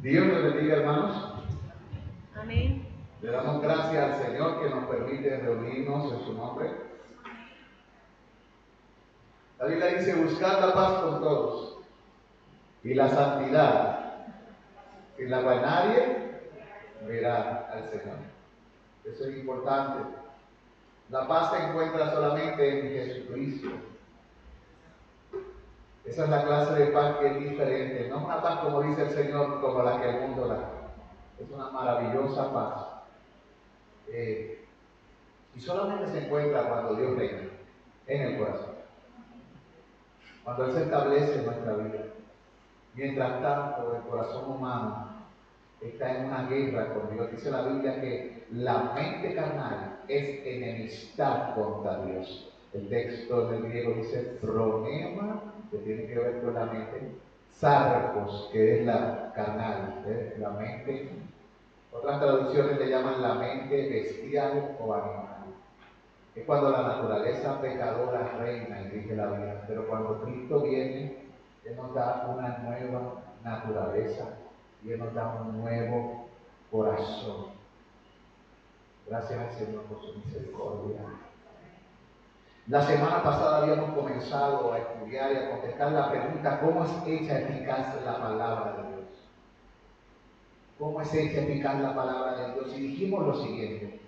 Dios les bendiga, hermanos. Amén. Le damos gracias al Señor que nos permite reunirnos en su nombre. La Biblia dice: buscad la paz con todos y la santidad, sin la cual nadie verá al Señor. Eso es importante. La paz se encuentra solamente en Jesucristo. Esa es la clase de paz que es diferente, no una paz, como dice el Señor, como la que el mundo da. Es una maravillosa paz. Y solamente se encuentra cuando Dios reina en el corazón, cuando Él se establece en nuestra vida. Mientras tanto, el corazón humano está en una guerra con Dios. Dice la Biblia que la mente carnal es enemistad contra Dios. El texto del griego dice pronema, que tiene que ver con la mente, sarcos, que es la carnal, la mente. Otras traducciones le llaman la mente bestial o animal. Es cuando la naturaleza pecadora reina y rige la vida. Pero cuando Cristo viene, Él nos da una nueva naturaleza y Él nos da un nuevo corazón. Gracias al Señor por su misericordia. La semana pasada habíamos comenzado a estudiar y a contestar la pregunta: ¿cómo es hecha eficaz la palabra de Dios? ¿Cómo es hecha eficaz la palabra de Dios? Y dijimos lo siguiente: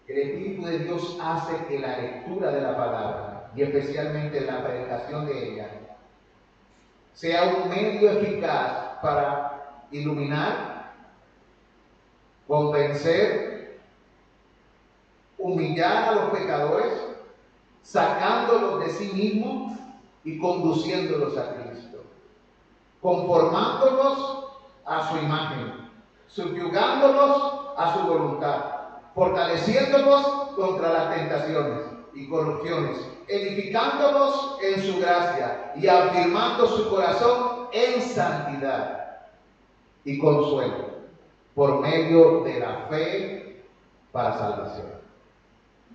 el Espíritu de Dios hace que la lectura de la palabra, y especialmente la predicación de ella, sea un medio eficaz para iluminar, convencer, humillar a los pecadores, sacándolos de sí mismos y conduciéndolos a Cristo, conformándolos a su imagen, subyugándolos a su voluntad, fortaleciéndolos contra las tentaciones y corrupciones, edificándolos en su gracia y afirmando su corazón en santidad y consuelo, por medio de la fe para salvación.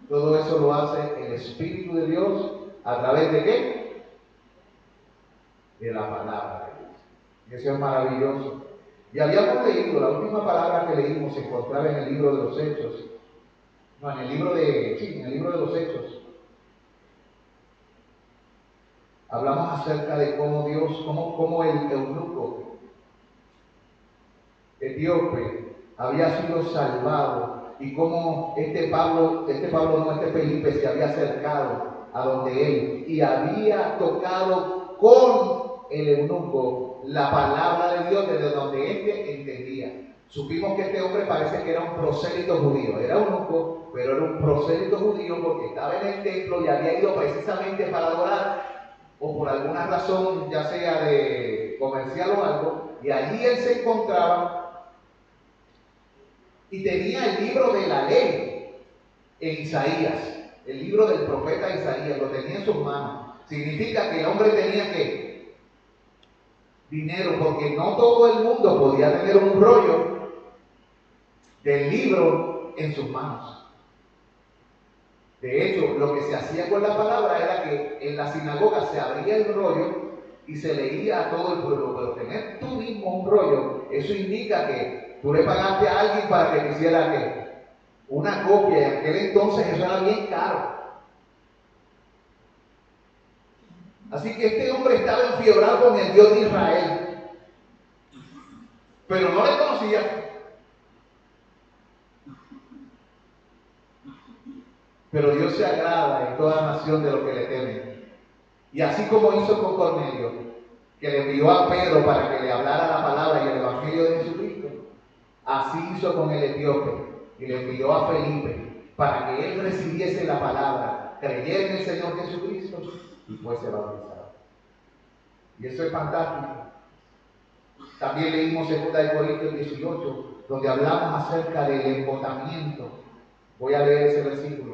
Todo eso lo hace el Espíritu de Dios a través de ¿qué? De la palabra de Dios. Y eso es maravilloso. Y habíamos leído, la última palabra que leímos se encontraba en el libro de los Hechos. No, en el libro de los Hechos. Hablamos acerca de cómo Dios, cómo el eunuco etíope había sido salvado y cómo este Felipe se había acercado a donde él y había tocado con el eunuco la palabra de Dios desde donde éste entendía. Supimos que este hombre parece que era un prosélito judío, era eunuco, pero era un prosélito judío porque estaba en el templo y había ido precisamente para adorar, o por alguna razón, ya sea de comercial o algo, y allí él se encontraba y tenía el libro de la ley en Isaías, el libro del profeta Isaías, lo tenía en sus manos. Significa que el hombre tenía que dinero, porque no todo el mundo podía tener un rollo del libro en sus manos. De hecho, lo que se hacía con la palabra era que en la sinagoga se abría el rollo y se leía a todo el pueblo. Pero tener tú mismo un rollo, eso indica que tú le pagaste a alguien para que te hiciera ¿qué? Una copia. Y en aquel entonces eso era bien caro. Así que este hombre estaba enfiebrado con el Dios de Israel, pero no le conocía. Pero Dios se agrada en toda nación de lo que le temen. Y así como hizo con Cornelio, que le envió a Pedro para que le hablara la palabra y el evangelio de Jesucristo, así hizo con el etíope y le envió a Felipe para que él recibiese la palabra, creyera en el Señor Jesucristo y fuese bautizado. Y eso es fantástico. También leímos 2 Corintios 18, donde hablamos acerca del embotamiento. Voy a leer ese versículo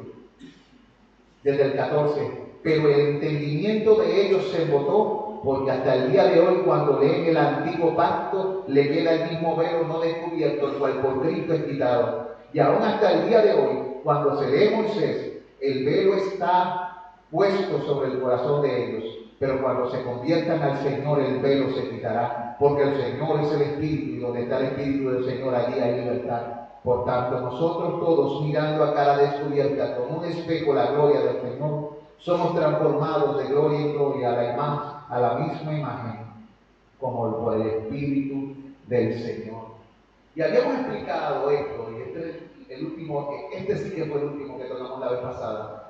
desde el 14. Pero el entendimiento de ellos se embotó, porque hasta el día de hoy, cuando leen el antiguo pacto, le queda el mismo velo no descubierto, el cual por Cristo es quitado. Y aún hasta el día de hoy, cuando se lee Moisés, el velo está puesto sobre el corazón de ellos, pero cuando se conviertan al Señor el velo se quitará, porque el Señor es el Espíritu, y donde está el Espíritu del Señor allí hay libertad. Por tanto, nosotros todos, mirando a cara descubierta con un espejo la gloria del Señor, somos transformados de gloria en gloria a la misma imagen, como por el Espíritu del Señor. Y habíamos explicado esto, y este sí que fue el último que tocamos la vez pasada.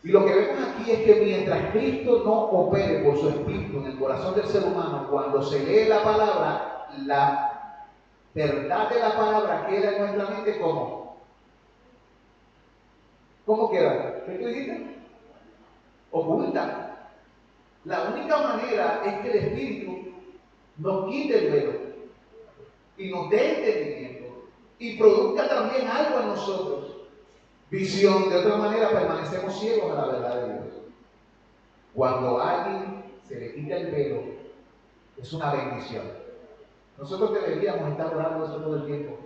Y lo que vemos aquí es que mientras Cristo no opere por su Espíritu en el corazón del ser humano, cuando se lee la palabra, la verdad de la palabra queda en nuestra mente como. ¿Cómo queda? ¿Qué tú dijiste? Oculta. La única manera es que el Espíritu nos quite el velo y nos dé entendimiento y produzca también algo en nosotros. Visión. De otra manera permanecemos ciegos a la verdad de Dios. Cuando a alguien se le quita el velo, es una bendición. Nosotros deberíamos estar orando eso todo el tiempo.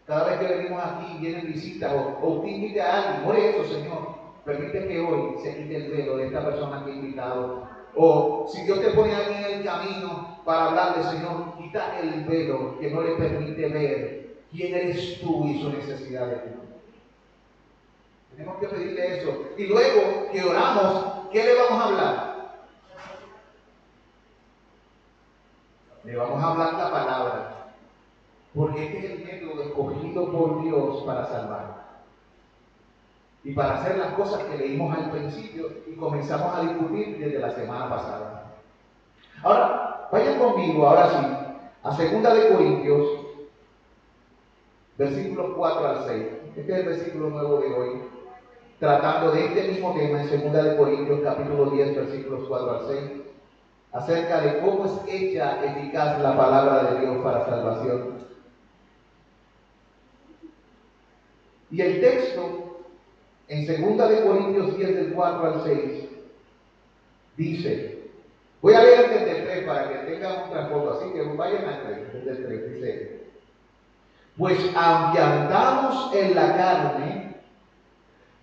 Cada vez que venimos aquí, vienen visitas o usted invite a alguien, por eso, Señor, permite que hoy se quite el velo de esta persona que he invitado. O si Dios te pone a alguien en el camino para hablarle, Señor, quita el velo que no le permite ver quién eres tú y su necesidad de ti. Tenemos que pedirle eso. Y luego que oramos, ¿qué le vamos a hablar? Le vamos a hablar la palabra. Porque este es el método escogido por Dios para salvar. Y para hacer las cosas que leímos al principio y comenzamos a discutir desde la semana pasada. Ahora, vayan conmigo, ahora sí, a 2 Corintios, versículos 4 al 6. Este es el versículo nuevo de hoy, tratando de este mismo tema en 2 Corintios, capítulo 10, versículos 4 al 6, acerca de cómo es hecha eficaz la palabra de Dios para salvación. Y el texto, en 2 Corintios 10, del 4 al 6, dice, voy a leer desde el 3 para que tengan un trasfondo, así que vayan al 3, desde el 3, dice, pues aunque andamos en la carne,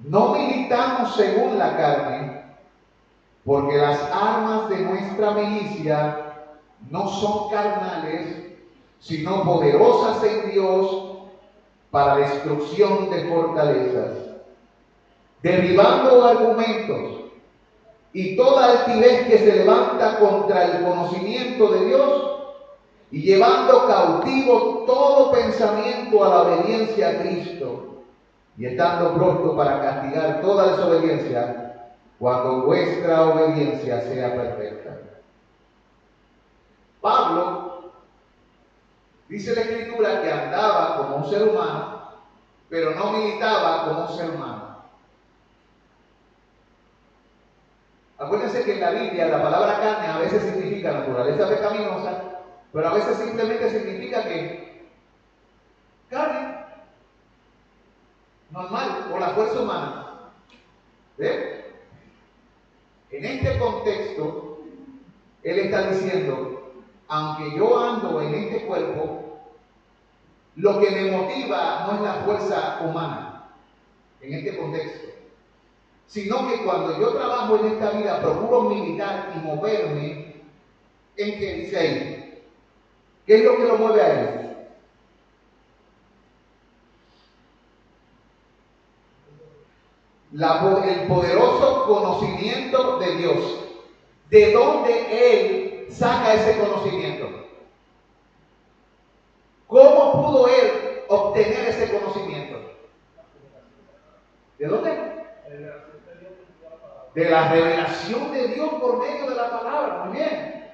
no militamos según la carne, porque las armas de nuestra milicia no son carnales, sino poderosas en Dios para destrucción de fortalezas, derribando argumentos y toda altivez que se levanta contra el conocimiento de Dios y llevando cautivo todo pensamiento a la obediencia a Cristo y estando pronto para castigar toda desobediencia cuando vuestra obediencia sea perfecta. Pablo dice la Escritura que andaba como un ser humano, pero no militaba como un ser humano. Acuérdense que en la Biblia la palabra carne a veces significa naturaleza pecaminosa, pero a veces simplemente significa que carne normal o la fuerza humana. ¿Ve? En este contexto, él está diciendo, aunque yo ando en este cuerpo, lo que me motiva no es la fuerza humana, en este contexto, sino que cuando yo trabajo en esta vida, procuro militar y moverme en que dice ahí, ¿qué es lo que lo mueve a él? El poderoso conocimiento de Dios. ¿De dónde él saca ese conocimiento? ¿Cómo pudo él obtener ese conocimiento? ¿De dónde? De la revelación de Dios por medio de la palabra. Muy bien.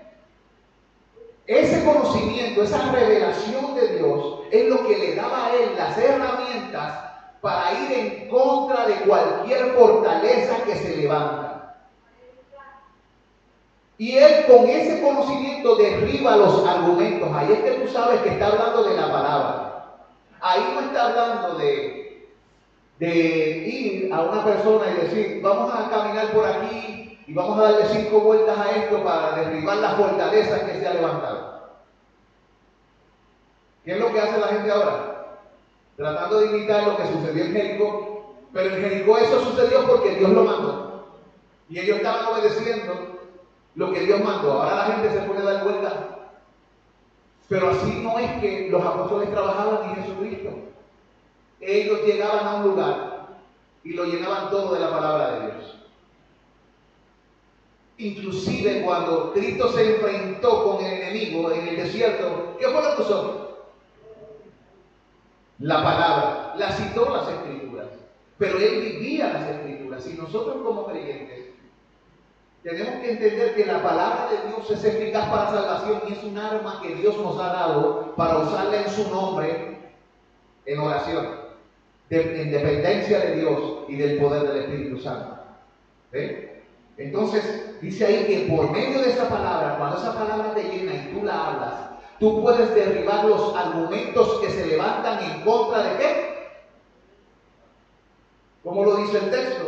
Ese conocimiento, esa revelación de Dios es lo que le daba a él las herramientas para ir en contra de cualquier fortaleza que se levanta. Y él con ese conocimiento derriba los argumentos. Ahí es que tú sabes que está hablando de la palabra. Ahí no está hablando de ir a una persona y decir, vamos a caminar por aquí y vamos a darle 5 vueltas a esto para derribar las fortalezas que se ha levantado. ¿Qué es lo que hace la gente ahora? Tratando de imitar lo que sucedió en Jericó. Pero en Jericó eso sucedió porque Dios lo mandó. Y ellos estaban obedeciendo lo que Dios mandó. Ahora la gente se puede dar vuelta. Pero así no es que los apóstoles trabajaban en Jesucristo. Ellos llegaban a un lugar y lo llenaban todo de la palabra de Dios. Inclusive cuando Cristo se enfrentó con el enemigo en el desierto, ¿qué fue lo que usó? La palabra. La citó las Escrituras. Pero él vivía las Escrituras. Y nosotros como creyentes tenemos que entender que la palabra de Dios es eficaz para salvación y es un arma que Dios nos ha dado para usarla en su nombre en oración, en dependencia de Dios y del poder del Espíritu Santo. ¿Ve? Entonces, dice ahí que por medio de esa palabra, cuando esa palabra te llena y tú la hablas, tú puedes derribar los argumentos que se levantan en contra de ¿qué? ¿Cómo lo dice el texto?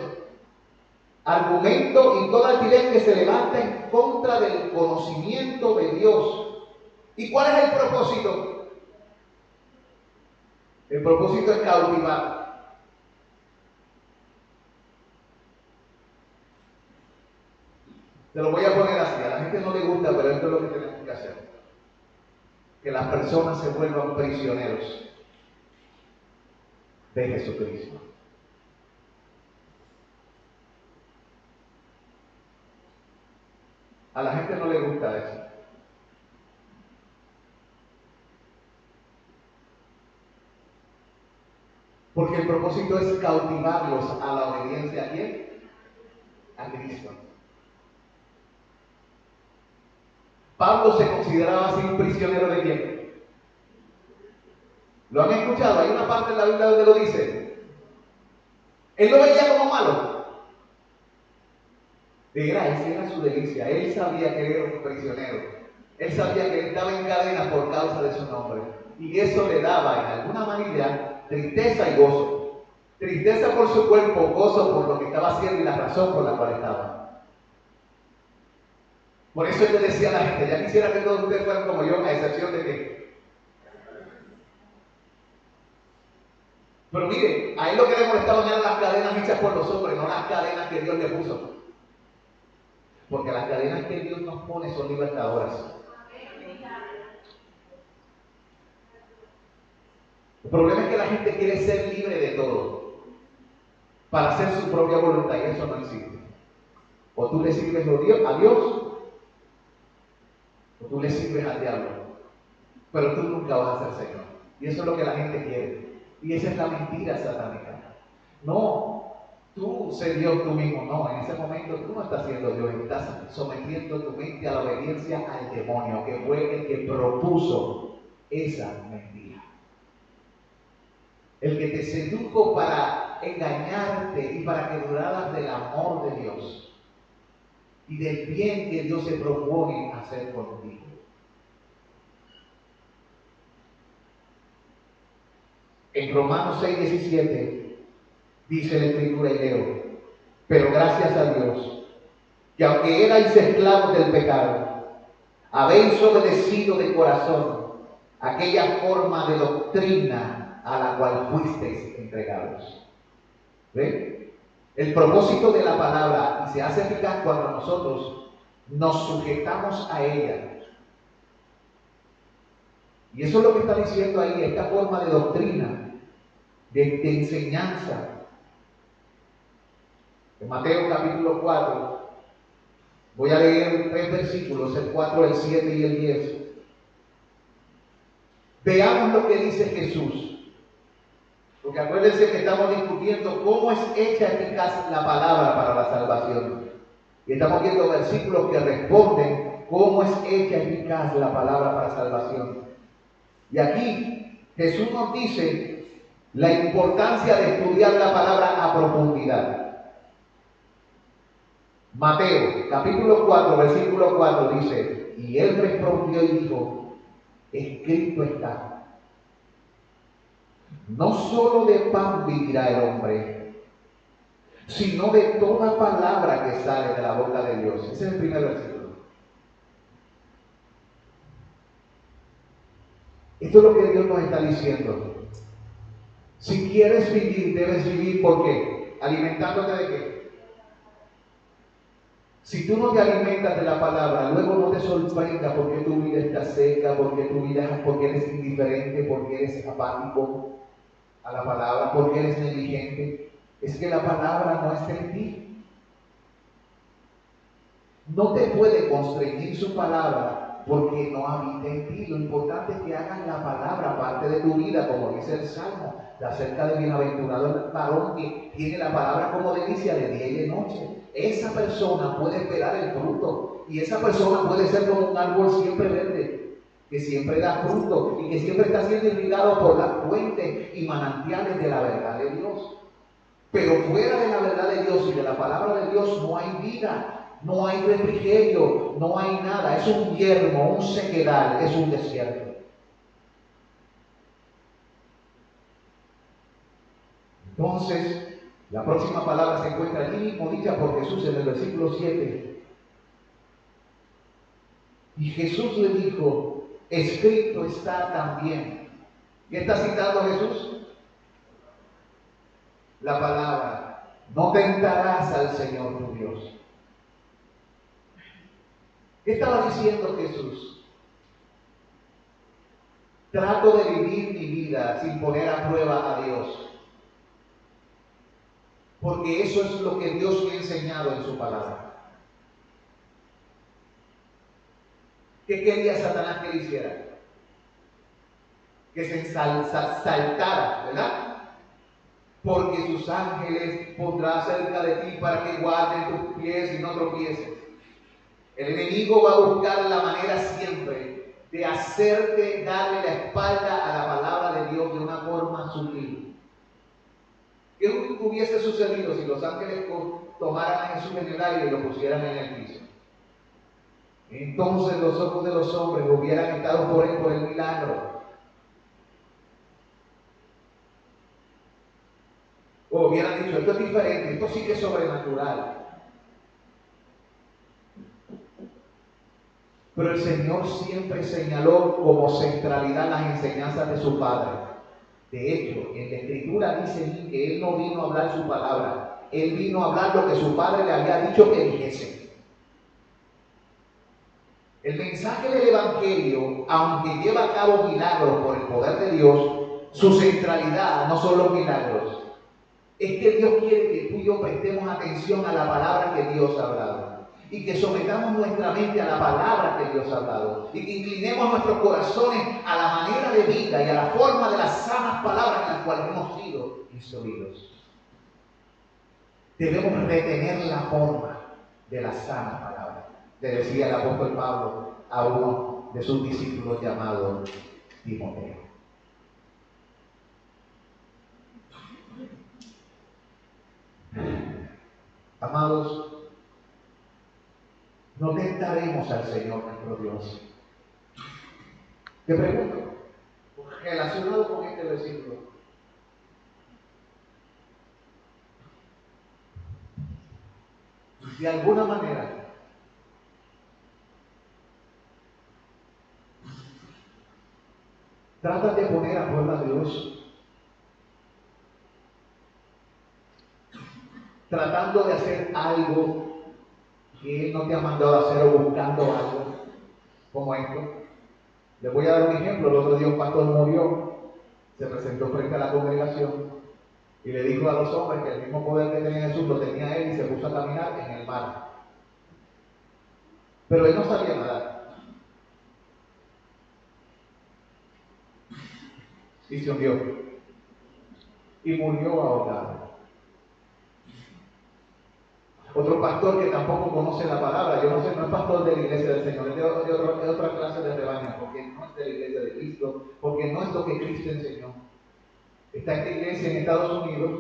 Argumento y toda altivez que se levanta en contra del conocimiento de Dios. ¿Y cuál es el propósito? El propósito es cautivar. Te lo voy a poner así, a la gente no le gusta, pero esto es lo que tenemos que hacer. Que las personas se vuelvan prisioneros de Jesucristo. A la gente no le gusta eso. Porque el propósito es cautivarlos a la obediencia. ¿A quién? A Cristo. Pablo se consideraba así un prisionero de quién. ¿Lo han escuchado? Hay una parte en la Biblia donde lo dice. Él lo veía como malo. Esa era su delicia. Él sabía que era un prisionero. Él sabía que estaba en cadena por causa de su nombre. Y eso le daba en alguna manera tristeza y gozo. Tristeza por su cuerpo, gozo por lo que estaba haciendo y la razón por la cual estaba. Por eso él le decía a la gente, ya quisiera que todos ustedes fueran como yo, a excepción de que. Pero mire, a él lo que le molestaban eran las cadenas hechas por los hombres, no las cadenas que Dios le puso. Porque las cadenas que Dios nos pone son libertadoras. El problema es que la gente quiere ser libre de todo para hacer su propia voluntad y eso no existe. O tú le sirves a Dios o tú le sirves al diablo, pero tú nunca vas a ser Señor. Y eso es lo que la gente quiere. Y esa es la mentira satánica. No, tú sé Dios tú mismo. No, en ese momento tú no estás siendo Dios, estás sometiendo tu mente a la obediencia al demonio, que fue el que propuso esa mentira. El que te sedujo para engañarte y para que duraras del amor de Dios y del bien que Dios se propone hacer contigo. En Romanos 6:17 dice la Escritura y leo: pero gracias a Dios, que aunque erais esclavos del pecado, habéis obedecido de corazón aquella forma de doctrina a la cual fuisteis entregados. ¿Ven? El propósito de la palabra y se hace eficaz cuando nosotros nos sujetamos a ella. Y eso es lo que está diciendo ahí, esta forma de doctrina, de enseñanza. En Mateo capítulo 4, voy a leer 3 versículos, el 4, el 7 y el 10. Veamos lo que dice Jesús. Porque acuérdense que estamos discutiendo cómo es hecha eficaz la palabra para la salvación. Y estamos viendo versículos que responden cómo es hecha eficaz la palabra para salvación. Y aquí Jesús nos dice la importancia de estudiar la palabra a profundidad. Mateo capítulo 4, versículo 4 dice: y él respondió y dijo, escrito está, no solo de pan vivirá el hombre, sino de toda palabra que sale de la boca de Dios. Ese es el primer versículo. Esto es lo que Dios nos está diciendo. Si quieres vivir, debes vivir, ¿por qué? ¿Alimentándote de qué? Si tú no te alimentas de la palabra, luego no te sorprenda porque tu vida está seca, porque eres indiferente, porque eres apático a la palabra, porque eres negligente. Es que la palabra no está en ti. No te puede constreñir su palabra porque no habita en ti. Lo importante es que hagas la palabra parte de tu vida, como dice el Salmo, acerca de bienaventurado el varón que tiene la palabra como delicia de día y de noche. Esa persona puede esperar el fruto y esa persona puede ser como un árbol siempre verde, que siempre da fruto y que siempre está siendo irrigado por las fuentes y manantiales de la verdad de Dios. Pero fuera de la verdad de Dios y de la palabra de Dios no hay vida. No hay refrigerio, no hay nada, es un yermo, un sequedal, es un desierto. Entonces, la próxima palabra se encuentra allí mismo dicha por Jesús en el versículo 7. Y Jesús le dijo, escrito está también. ¿Qué está citando Jesús? La palabra, no tentarás al Señor tu Dios. ¿Qué estaba diciendo Jesús? Trato de vivir mi vida sin poner a prueba a Dios. Porque eso es lo que Dios me ha enseñado en su palabra. ¿Qué quería Satanás que le hiciera? Que se saltara, ¿verdad? Porque sus ángeles pondrá cerca de ti para que guarden tus pies y no tropieces. El enemigo va a buscar la manera siempre de hacerte darle la espalda a la palabra de Dios de una forma sutil. ¿Qué hubiese sucedido si los ángeles tomaran a Jesús en el aire y lo pusieran en el piso? Entonces los ojos de los hombres hubieran estado por él por el milagro. O hubieran dicho, esto es diferente, esto sí que es sobrenatural. Pero el Señor siempre señaló como centralidad las enseñanzas de su Padre. De hecho, en la Escritura dice que Él no vino a hablar su palabra, Él vino a hablar lo que su Padre le había dicho que dijese. El mensaje del Evangelio, aunque lleva a cabo milagros por el poder de Dios, su centralidad no son los milagros. Es que Dios quiere que tú y yo prestemos atención a la palabra que Dios ha hablado. Y que sometamos nuestra mente a la palabra que Dios ha hablado. Y que inclinemos nuestros corazones a la manera de vida y a la forma de las sanas palabras en las cuales hemos sido instruidos. Debemos retener la forma de la sana palabra. Le decía el apóstol Pablo a uno de sus discípulos llamado Timoteo. Amados, no tentaremos al Señor nuestro Dios. Te pregunto, relacionado con este versículo, de alguna manera, trata de poner a prueba a Dios, tratando de hacer algo que Él no te ha mandado a hacer o buscando algo como esto. Les voy a dar un ejemplo. El otro día un pastor murió, se presentó frente a la congregación y le dijo a los hombres que el mismo poder que tenía Jesús lo tenía él y se puso a caminar en el mar. Pero él no sabía nadar. Y se hundió. Y murió ahogado. Otro pastor que tampoco conoce la palabra, yo no sé, no es pastor de la iglesia del Señor, es de otra clase de rebaño, porque no es de la iglesia de Cristo, porque no es lo que Cristo enseñó. Está esta iglesia en Estados Unidos,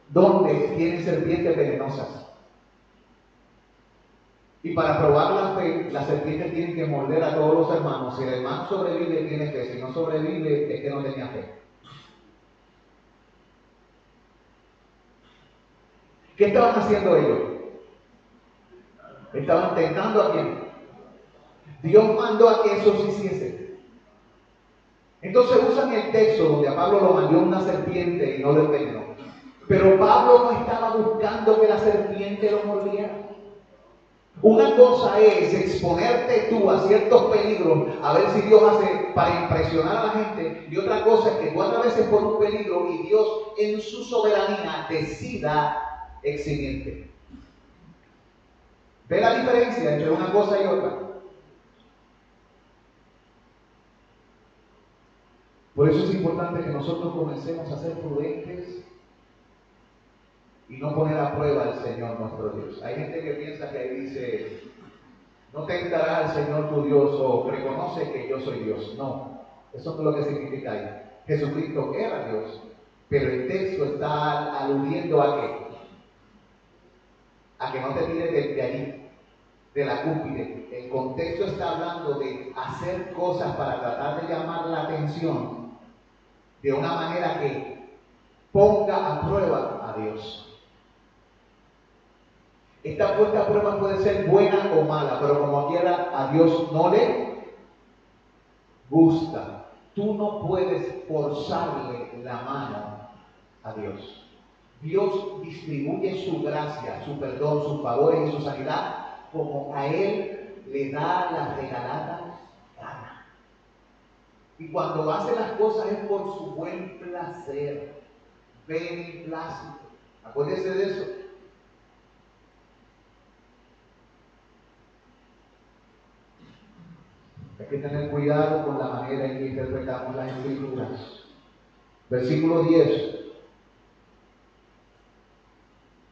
donde tienen serpientes venenosas. Y para probar la fe, las serpientes tienen que morder a todos los hermanos. Si el hermano sobrevive, tiene fe. Si no sobrevive, es que no tenía fe. ¿Qué estaban haciendo ellos? Estaban tentando a quién. Dios mandó a que eso se hiciese. Entonces usan el texto donde a Pablo lo mandó una serpiente y no lo envenenó. Pero Pablo no estaba buscando que la serpiente lo mordiera. Una cosa es exponerte tú a ciertos peligros, a ver si Dios hace para impresionar a la gente, y otra cosa es que tú atraveses por un peligro y Dios en su soberanía decida eximirte. ¿Ve la diferencia entre una cosa y otra? Por eso es importante que nosotros comencemos a ser prudentes y no poner a prueba al Señor nuestro Dios. Hay gente que piensa que ahí dice, no tentarás al Señor tu Dios o reconoce que yo soy Dios. No, eso no es lo que significa ahí. Jesucristo era Dios, pero el texto está aludiendo a qué? A que no te tires de allí, de la cúspide. El contexto está hablando de hacer cosas para tratar de llamar la atención de una manera que ponga a prueba a Dios. Esta puesta a prueba puede ser buena o mala, pero como quiera a Dios no le gusta. Tú no puedes forzarle la mano a Dios. Dios distribuye su gracia, su perdón, sus favores y su sanidad como a Él le da la regalada gana. Y cuando hace las cosas es por su buen placer, beneplácito. Acuérdese de eso. Hay que tener cuidado con la manera en que interpretamos las Escrituras. Versículo 10.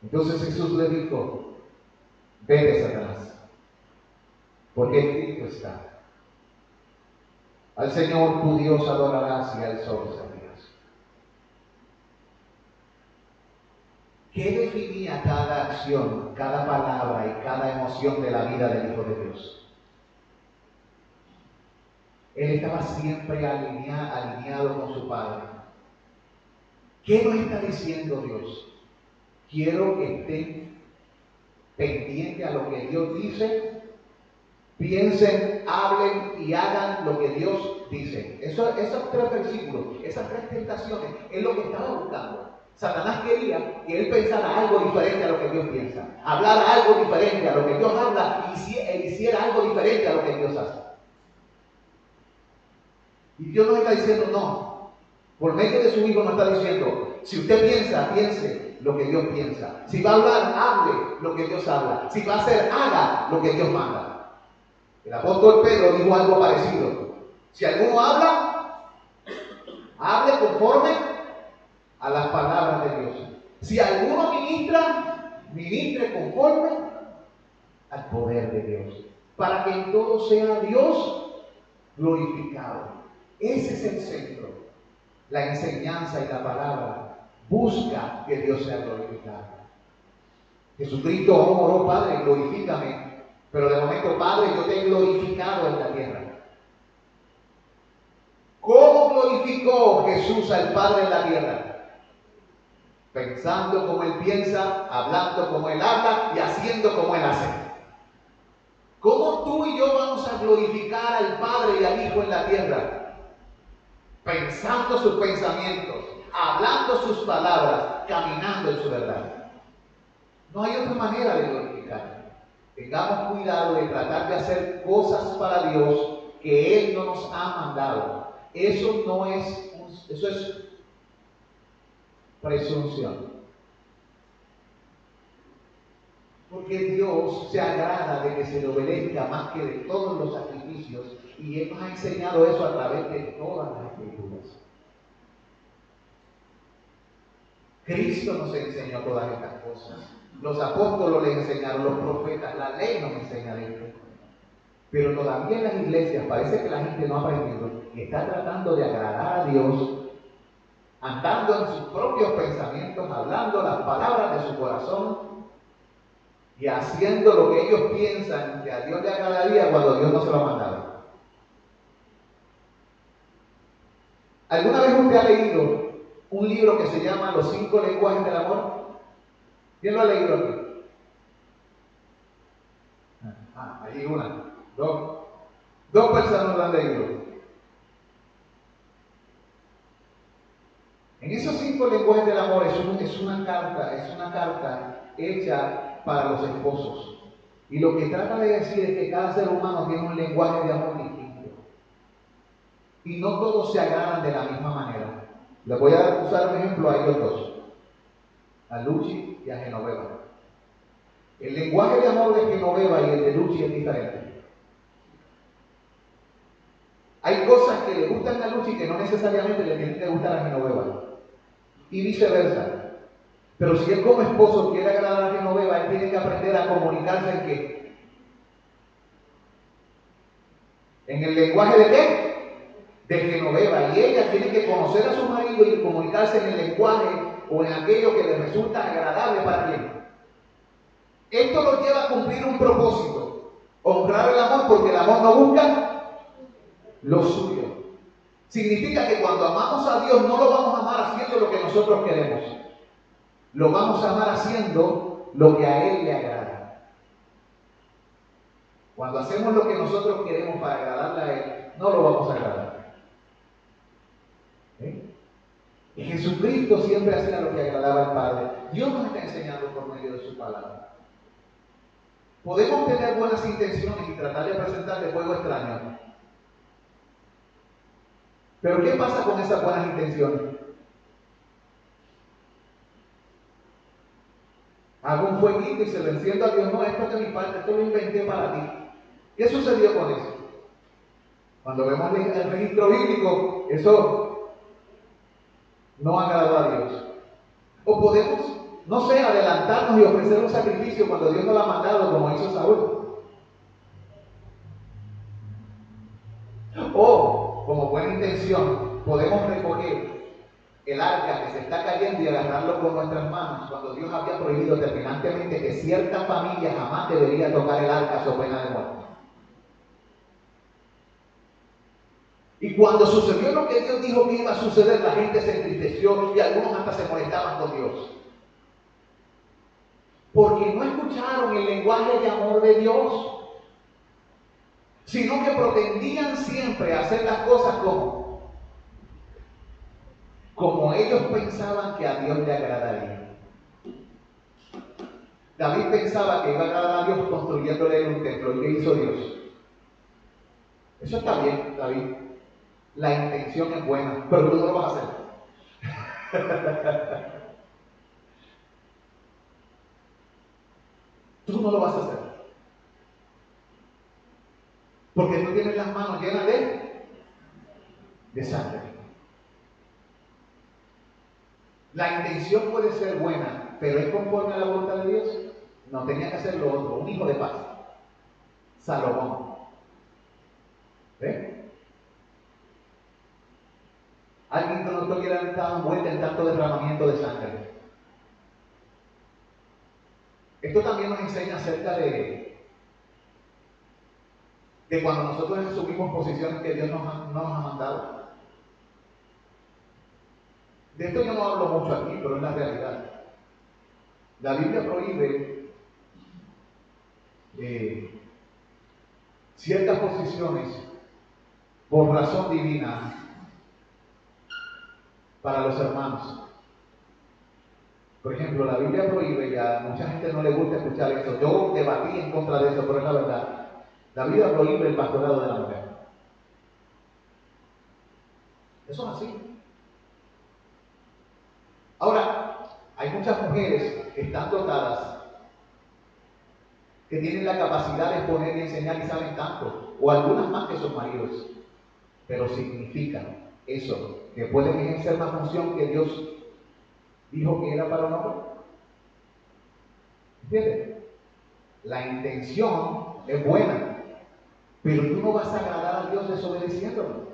Entonces Jesús le dijo, vete, Satanás, porque escrito está, al Señor tu Dios adorarás y a Él solo servirás. ¿Qué definía cada acción, cada palabra y cada emoción de la vida del Hijo de Dios? Él estaba siempre alineado con su Padre. ¿Qué nos está diciendo Dios? Quiero que estén pendientes a lo que Dios dice, piensen, hablen y hagan lo que Dios dice. Esos tres versículos, esas tres tentaciones, es lo que estaba buscando. Satanás quería que él pensara algo diferente a lo que Dios piensa, hablara algo diferente a lo que Dios habla y hiciera algo diferente a lo que Dios hace. Y Dios nos está diciendo no. Por medio de su Hijo nos está diciendo, si usted piensa, piense lo que Dios piensa. Si va a hablar, hable lo que Dios habla. Si va a hacer, haga lo que Dios manda. El apóstol Pedro dijo algo parecido. Si alguno habla, hable conforme a las palabras de Dios. Si alguno ministra, ministre conforme al poder de Dios. Para que en todo sea Dios glorificado. Ese es el centro. La enseñanza y la palabra busca que Dios sea glorificado. Jesucristo aún oró, Padre, glorifícame. Pero de momento, Padre, yo te he glorificado en la tierra. ¿Cómo glorificó Jesús al Padre en la tierra? Pensando como Él piensa, hablando como Él habla y haciendo como Él hace. ¿Cómo tú y yo vamos a glorificar al Padre y al Hijo en la tierra? Pensando sus pensamientos, hablando sus palabras, caminando en su verdad. No hay otra manera de glorificar. Tengamos cuidado de tratar de hacer cosas para Dios que Él no nos ha mandado. Eso no es, eso es presunción. Porque Dios se agrada de que se le obedezca más que de todos los sacrificios, y Él nos ha enseñado eso a través de todas las Escrituras. Cristo nos enseñó todas estas cosas. Los apóstoles le enseñaron, los profetas, la ley nos enseña esto. Pero todavía en las iglesias parece que la gente no ha aprendido y está tratando de agradar a Dios, andando en sus propios pensamientos, hablando las palabras de su corazón y haciendo lo que ellos piensan que a Dios le agradaría cuando Dios no se lo ha mandado. ¿Alguna vez usted ha leído un libro que se llama Los 5 lenguajes del amor? ¿Quién lo ha leído aquí? Allí una, dos personas lo han leído. En esos 5 lenguajes del amor es una carta hecha para los esposos. Y lo que trata de decir es que cada ser humano tiene un lenguaje de amor distinto. Y no todos se agradan de la misma manera. Les voy a usar un ejemplo a ellos dos, a Luchi y a Genoveva. El lenguaje de amor de Genoveva y el de Luchi es diferente. Hay cosas que le gustan a Luchi que no necesariamente le tienen que gustar a Genoveva. Y viceversa. Pero si él como esposo quiere agradar a Genoveva, él tiene que aprender a comunicarse en qué. ¿En el lenguaje de qué? De Genoveva. Y ella tiene que conocer a su marido y comunicarse en el lenguaje o en aquello que le resulta agradable para quién. Esto lo lleva a cumplir un propósito. Honrar el amor, porque el amor no busca lo suyo. Significa que cuando amamos a Dios no lo vamos a amar haciendo lo que nosotros queremos. Lo vamos a amar haciendo lo que a Él le agrada. Cuando hacemos lo que nosotros queremos para agradarle a Él, no lo vamos a agradar. Y Jesucristo siempre hacía lo que agradaba al Padre. Dios nos está enseñando por medio de su palabra. Podemos tener buenas intenciones y tratar de presentarle fuego extraño. Pero ¿qué pasa con esas buenas intenciones? Hago un fueguito y se lo enciendo a Dios. No, esto es de mi parte, esto lo inventé para ti. ¿Qué sucedió con eso? Cuando vemos el registro bíblico, eso no agradó a Dios. O podemos, no sé, adelantarnos y ofrecer un sacrificio cuando Dios nos lo ha mandado, como hizo Saúl. O, como buena intención, podemos recoger el arca que se está cayendo y agarrarlo con nuestras manos, cuando Dios había prohibido terminantemente que cierta familia jamás debería tocar el arca a pena de muerte. Y cuando sucedió lo que Dios dijo que iba a suceder, la gente se entristeció y algunos hasta se molestaban con Dios. Porque no escucharon el lenguaje de amor de Dios, sino que pretendían siempre hacer las cosas como ellos pensaban que a Dios le agradaría. David pensaba que iba a agradar a Dios construyéndole un templo. ¿Y qué hizo Dios? Eso está bien, David. La intención es buena, pero tú no lo vas a hacer. Tú no lo vas a hacer. Porque tú tienes las manos llenas de sangre. La intención puede ser buena, pero ¿es conforme a la voluntad de Dios? No, tenía que hacer lo otro. Un hijo de paz, Salomón. ¿Ven? Alguien que no quiera estar envuelto en tanto derramamiento de sangre. Esto también nos enseña acerca de cuando nosotros asumimos posiciones que Dios no nos ha mandado. De esto yo no hablo mucho aquí, pero es la realidad. La Biblia prohíbe ciertas posiciones por razón divina para los hermanos. Por ejemplo, la Biblia prohíbe, y a mucha gente no le gusta escuchar eso. Yo debatí en contra de eso, pero es la verdad. La Biblia prohíbe el pastorado de la mujer. Eso es así. Ahora, hay muchas mujeres que están dotadas, que tienen la capacidad de exponer y enseñar y saben tanto, o algunas más que sus maridos, pero significa eso, que pueden ejercer una función que Dios dijo que era para un hombre. ¿Entiendes? La intención es buena, pero tú no vas a agradar a Dios desobedeciéndolo.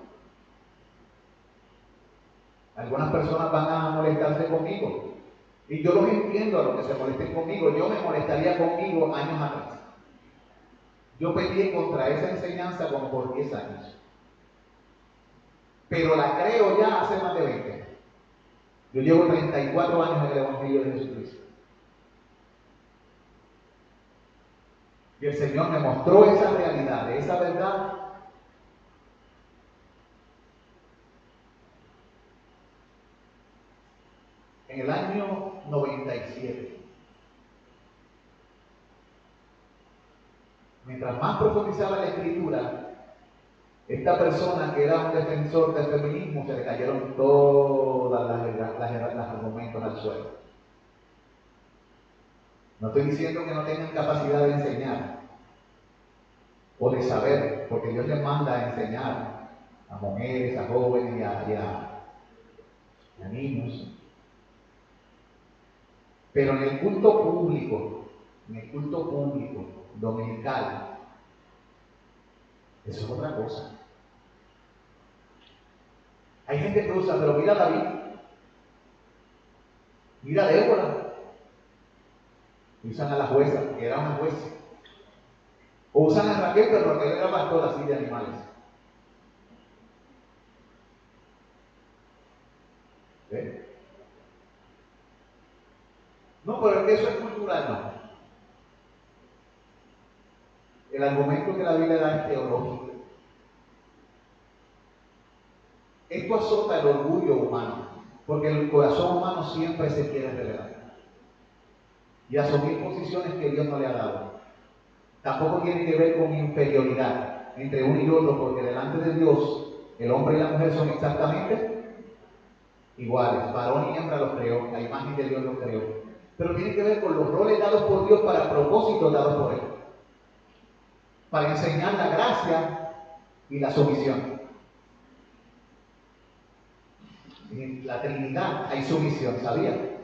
Algunas personas van a molestarse conmigo, y yo los entiendo a los que se molesten conmigo. Yo me molestaría conmigo años atrás. Yo peleé contra esa enseñanza como por 10 años. Pero la creo ya hace más de 20. Yo llevo 34 años en el Evangelio de Jesucristo. Y el Señor me mostró esa realidad, esa verdad. En el año 97. Mientras más profundizaba la escritura, esta persona que era un defensor del feminismo, se le cayeron todas las argumentos al suelo. No estoy diciendo que no tengan capacidad de enseñar o de saber, porque Dios les manda a enseñar a mujeres, a jóvenes y a niños. Pero en el culto público dominical, eso es otra cosa. Hay gente que usa, pero mira a David, mira a Débora, usan a la jueza, que era una jueza, o usan a Raquel, pero Raquel era pastora así de animales. ¿Ven? No, pero es que eso es cultural, no. El argumento que la Biblia da es teológico. Esto azota el orgullo humano, porque el corazón humano siempre se quiere revelar y asumir posiciones que Dios no le ha dado. Tampoco tiene que ver con inferioridad entre uno y otro, porque delante de Dios el hombre y la mujer son exactamente iguales. Varón y hembra los creó, la imagen de Dios los creó. Pero tiene que ver con los roles dados por Dios para propósitos dados por Él, para enseñar la gracia y la sumisión. En la Trinidad hay sumisión, ¿sabía?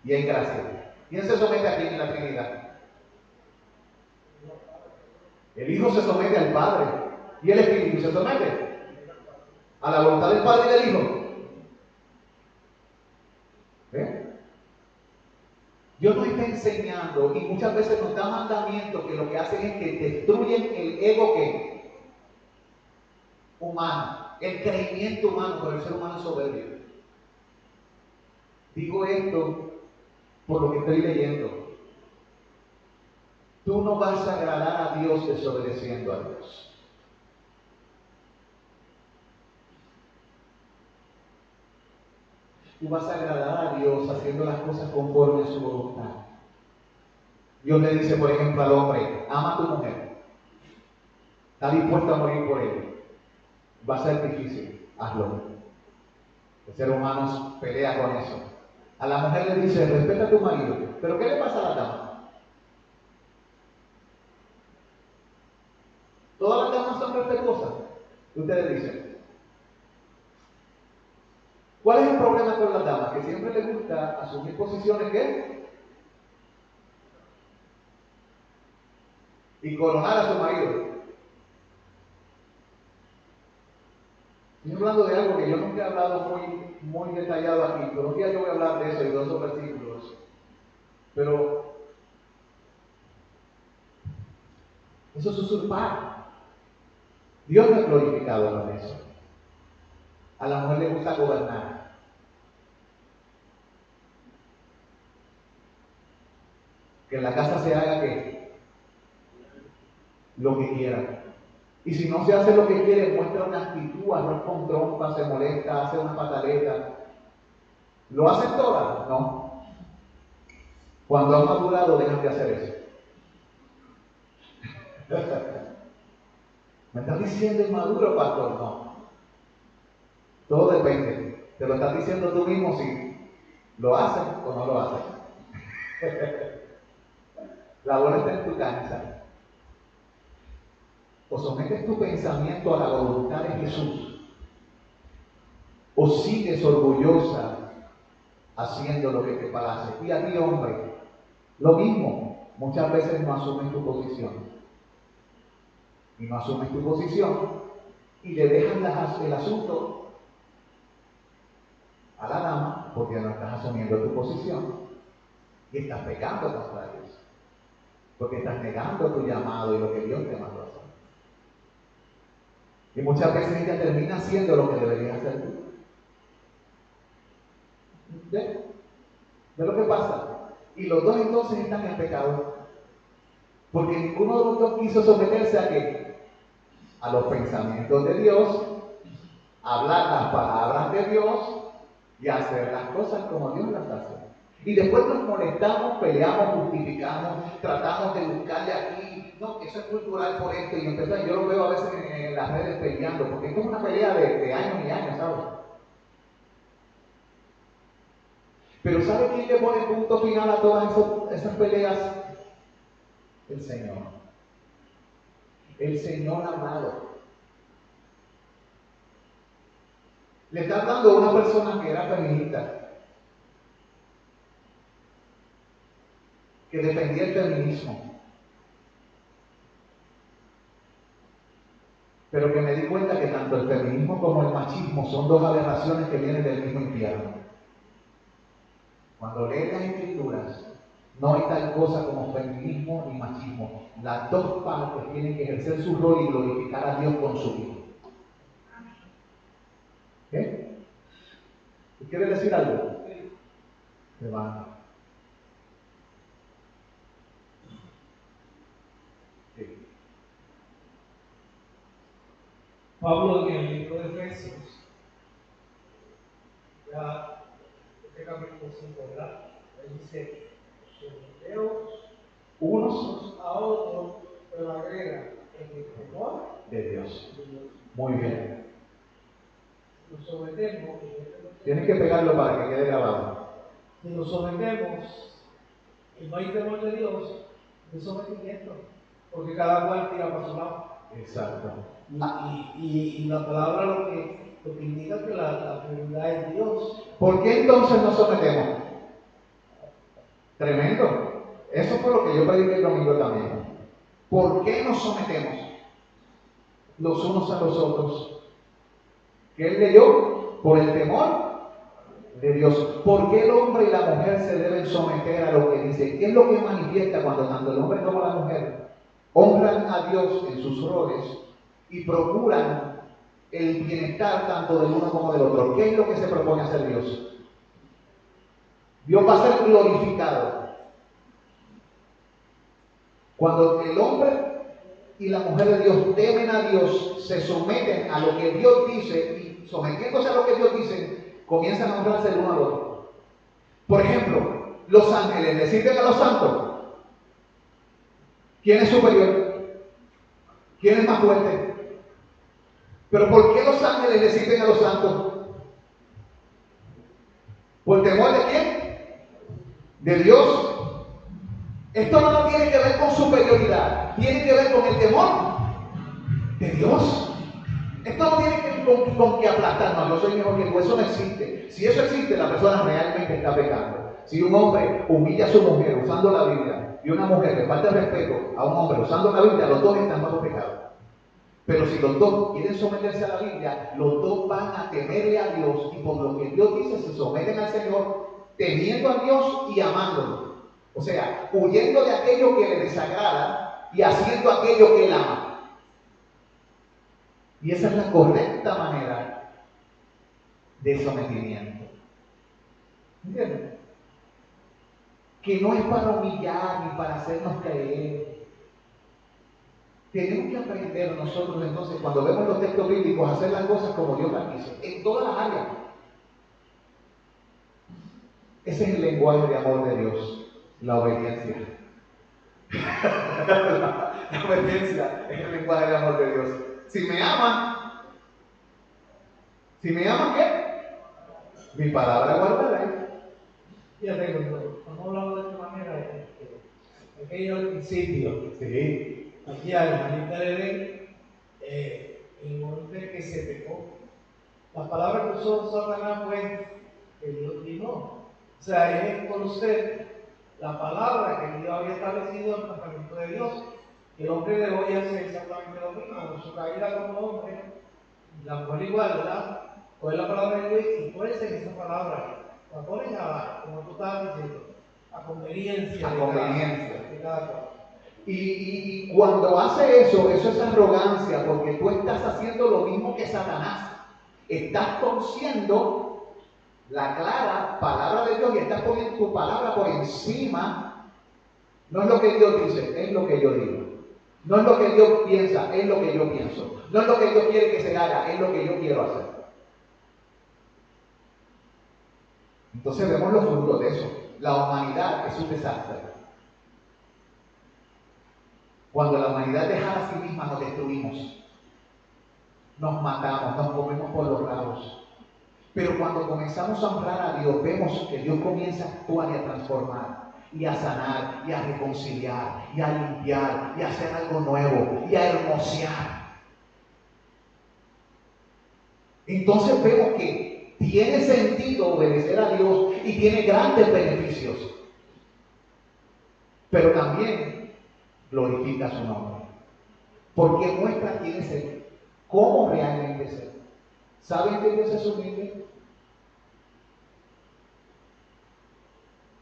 Y hay gracia. ¿Quién se somete aquí en la Trinidad? El Hijo se somete al Padre y el Espíritu se somete a la voluntad del Padre y del Hijo. ¿Ve? Dios nos está enseñando y muchas veces nos da mandamientos que lo que hacen es que destruyen el ego humano, el creimiento humano, pero el ser humano es soberbio. Digo esto por lo que estoy leyendo. Tú no vas a agradar a Dios desobedeciendo a Dios. Tú vas a agradar a Dios haciendo las cosas conforme a su voluntad. Dios le dice, por ejemplo, al hombre, ama a tu mujer. Está dispuesto a morir por ella. Va a ser difícil, hazlo. El ser humano pelea con eso. A la mujer le dice, respeta a tu marido. ¿Pero qué le pasa a la dama? Todas las damas son respetuosas. Ustedes dicen. ¿Cuál es el problema con las damas? Que siempre les gusta asumir posiciones que y coronar a su marido. Estoy hablando de algo que yo nunca he hablado muy detallado aquí, pero un día yo voy a hablar de eso y de otros versículos. Pero eso es usurpar. Dios no es glorificado en eso. A la mujer le gusta gobernar. Que en la casa se haga ¿qué? Lo que quiera. Y si no se hace lo que quiere, muestra una actitud, arroz con trompa, se molesta, hace una pataleta. ¿Lo hacen todas? No. Cuando han madurado, dejan de hacer eso. ¿Me estás diciendo inmaduro, pastor? No. Todo depende. Te lo estás diciendo tú mismo si lo hacen o no lo hacen. La bola está en tu cancha. O sometes tu pensamiento a la voluntad de Jesús, o sigues orgullosa haciendo lo que te place. Y a ti, hombre, lo mismo. Muchas veces no asumes tu posición. Y no asumes tu posición y le dejas el asunto a la dama porque no estás asumiendo tu posición y estás pecando contra Dios. Porque estás negando tu llamado y lo que Dios te mandó a hacer. Y muchas veces ella termina haciendo lo que deberías hacer tú. ¿Ves? ¿Ves lo que pasa? Y los dos entonces están en pecado. Porque ninguno de los dos quiso someterse a ¿qué? A los pensamientos de Dios, hablar las palabras de Dios y hacer las cosas como Dios las hace. Y después nos molestamos, peleamos, justificamos, tratamos de buscarle aquí no, eso es cultural por esto, y empezar, yo lo veo a veces en las redes peleando, porque esto es una pelea de años y años, ¿sabes? Pero ¿sabe quién le pone punto final a todas esas peleas? El Señor. El Señor ha hablado. Le está hablando a una persona que era feminista, que defendía el feminismo, pero que me di cuenta que tanto el feminismo como el machismo son dos aberraciones que vienen del mismo infierno. Cuando lees las Escrituras, no hay tal cosa como feminismo ni machismo. Las dos partes tienen que ejercer su rol y glorificar a Dios con su vida. ¿Qué? ¿Quieres decir algo? Levanta. Sí. Pablo en el libro de Efesios, ya este capítulo 5, ¿verdad? Él dice, someteos unos a otros, pero agrega en el temor De Dios. Muy bien. Nos sometemos. Tienes que pegarlo para que quede grabado. Si nos sometemos y no hay temor de Dios, es sometimiento, porque cada cual tira para su lado. Exacto. Y la palabra lo que indica que la prioridad es Dios. ¿Por qué entonces nos sometemos? Tremendo. Eso fue lo que yo prediqué el domingo también. ¿Por qué nos sometemos los unos a los otros? ¿Qué él leyó? Por el temor de Dios. ¿Por qué el hombre y la mujer se deben someter a lo que dice? ¿Qué es lo que manifiesta cuando tanto el hombre como la mujer honran a Dios en sus roles y procuran el bienestar tanto del uno como del otro? ¿Qué es lo que se propone hacer Dios? Dios va a ser glorificado cuando el hombre y la mujer de Dios temen a Dios, se someten a lo que Dios dice, y sometiéndose a lo que Dios dice, comienzan a honrarse el uno al otro. Por ejemplo, los ángeles le sirven a los santos. ¿Quién es superior? ¿Quién es más fuerte? Pero ¿por qué los ángeles le sirven a los santos? ¿Por temor de quién? De Dios. Esto no tiene que ver con superioridad, tiene que ver con el temor de Dios. Esto no tiene que ver con que aplastarnos, yo soy mejor que tú, eso no existe. Si eso existe, la persona realmente está pecando. Si un hombre humilla a su mujer usando la Biblia y una mujer le falta respeto a un hombre usando la Biblia, los dos están bajo pecado. Pero si los dos quieren someterse a la Biblia, los dos van a temerle a Dios, y por lo que Dios dice se someten al Señor, temiendo a Dios y amándolo. O sea, huyendo de aquello que le desagrada y haciendo aquello que él ama. Y esa es la correcta manera de sometimiento. ¿Entienden? Que no es para humillar ni para hacernos creer. Tenemos que aprender nosotros entonces, cuando vemos los textos bíblicos, a hacer las cosas como Dios las dice, en todas las áreas. Ese es el lenguaje de amor de Dios, la obediencia. La obediencia es el lenguaje de amor de Dios. Si me aman, ¿qué? Mi palabra guardaré. Fíjate, cuando hablamos de esta manera, aquello al principio, Sí. aquí al jardín del Edén, en el momento en que se pecó, la palabra que usó Satanás fue que Dios dijo. O sea, es conocer la palabra que Dios había establecido en el mandamiento de Dios. El hombre dejó de hacer exactamente lo mismo, con su caída como hombre, la mujer igual, ¿verdad? Coger la palabra de Dios y ponerse en esa palabra. La ponen como tú estabas diciendo, a conveniencia. A conveniencia. De cada cual. Y cuando hace eso es arrogancia, porque tú estás haciendo lo mismo que Satanás. Estás torciendo la clara palabra de Dios y estás poniendo tu palabra por encima. No es lo que Dios dice, es lo que yo digo. No es lo que Dios piensa, es lo que yo pienso. No es lo que Dios quiere que se haga, es lo que yo quiero hacer. Entonces vemos los frutos de eso. La humanidad es un desastre. Cuando la humanidad dejara a sí misma, nos destruimos, nos matamos, nos comemos por los rabos. Pero cuando comenzamos a honrar a Dios, vemos que Dios comienza a actuar y a transformar, y a sanar, y a reconciliar, y a limpiar, y a hacer algo nuevo, y a hermosear. Entonces vemos que tiene sentido obedecer a Dios y tiene grandes beneficios. Pero también glorifica su nombre. Porque muestra quién es Él, cómo realmente es Él. ¿Saben que Dios es humilde?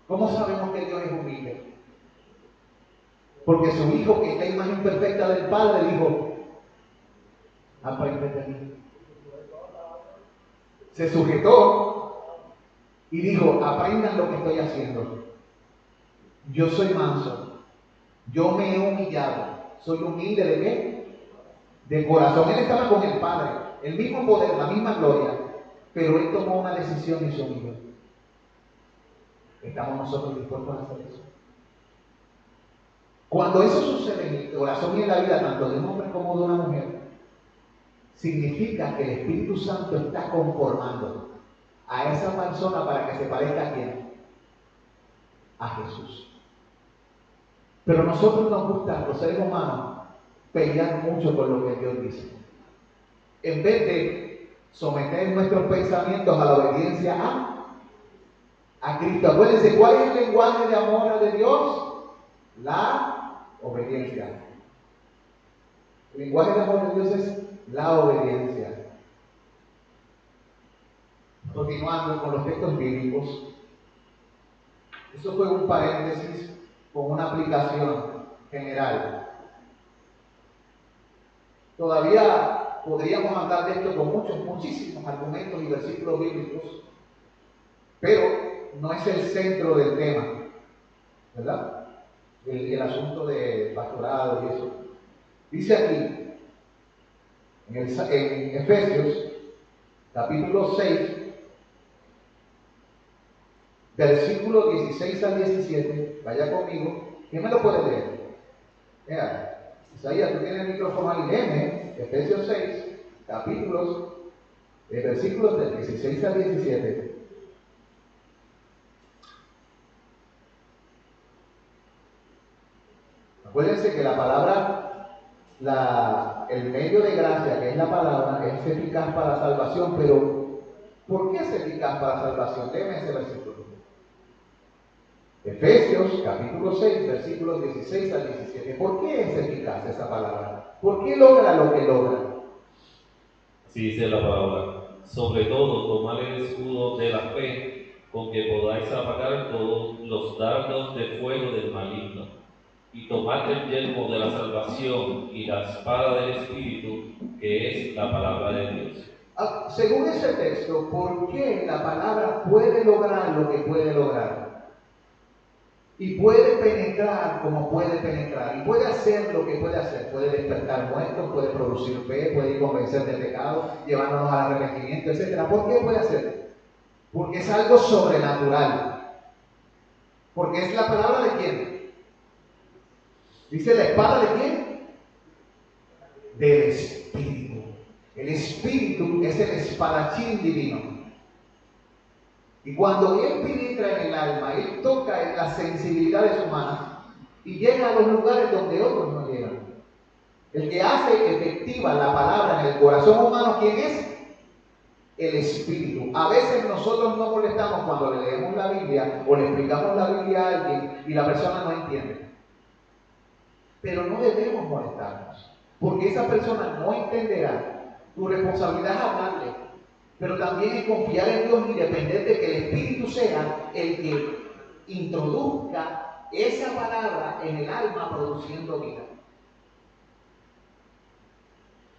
¿Cómo sabemos que Dios es humilde? Porque su Hijo, que es la imagen perfecta del Padre, dijo: aprende de mí. Se sujetó y dijo: aprendan lo que estoy haciendo. Yo soy manso, yo me he humillado, soy humilde ¿de qué? De corazón. Él estaba con el Padre, el mismo poder, la misma gloria, pero Él tomó una decisión y se humilló. ¿Estamos nosotros dispuestos a hacer eso? Cuando eso sucede en el corazón y en la vida tanto de un hombre como de una mujer, significa que el Espíritu Santo está conformando a esa persona para que se parezca a quién, a Jesús. Pero a nosotros nos gusta, los seres humanos, pelear mucho con lo que Dios dice. En vez de someter nuestros pensamientos a la obediencia a Cristo. Acuérdense, ¿cuál es el lenguaje de amor de Dios? La obediencia. El lenguaje de amor de Dios es la obediencia. Continuando con los textos bíblicos, eso fue un paréntesis con una aplicación general. Todavía podríamos hablar de esto con muchísimos argumentos y versículos bíblicos, pero no es el centro del tema, ¿verdad? El asunto de pastorado y eso. Dice aquí, en Efesios, capítulo 6, versículo 16 al 17, vaya conmigo. ¿Quién me lo puede leer? Mira, Isaías, tú tienes el micrófono ahí, léeme, Efesios 6, capítulos, versículos del 16 al 17. Acuérdense que la palabra, el medio de gracia, que es la palabra, es eficaz para la salvación, pero ¿por qué es eficaz para la salvación? Léeme ese versículo. Efesios capítulo 6, versículos 16 al 17. ¿Por qué es eficaz esa palabra? ¿Por qué logra lo que logra? Así dice la palabra: sobre todo, tomad el escudo de la fe, con que podáis apagar todos los dardos de fuego del maligno, y tomad el yelmo de la salvación y la espada del Espíritu, que es la palabra de Dios. Según ese texto, ¿por qué la palabra puede lograr lo que puede lograr? Y puede penetrar como puede penetrar, y puede hacer lo que puede hacer. Puede despertar muertos, puede producir fe, puede convencer de pecado, llevándonos al arrepentimiento, etc. ¿Por qué puede hacerlo? Porque es algo sobrenatural. Porque es la palabra de quién. Dice la espada de quién. Del Espíritu. El Espíritu es el espadachín divino. Y cuando Él penetra en el alma, Él toca en las sensibilidades humanas y llega a los lugares donde otros no llegan. El que hace efectiva la palabra en el corazón humano, ¿quién es? El Espíritu. A veces nosotros nos molestamos cuando le leemos la Biblia o le explicamos la Biblia a alguien y la persona no entiende. Pero no debemos molestarnos, porque esa persona no entenderá. Tu responsabilidad es hablarle. Pero también es confiar en Dios y depender de que el Espíritu sea el que introduzca esa palabra en el alma produciendo vida.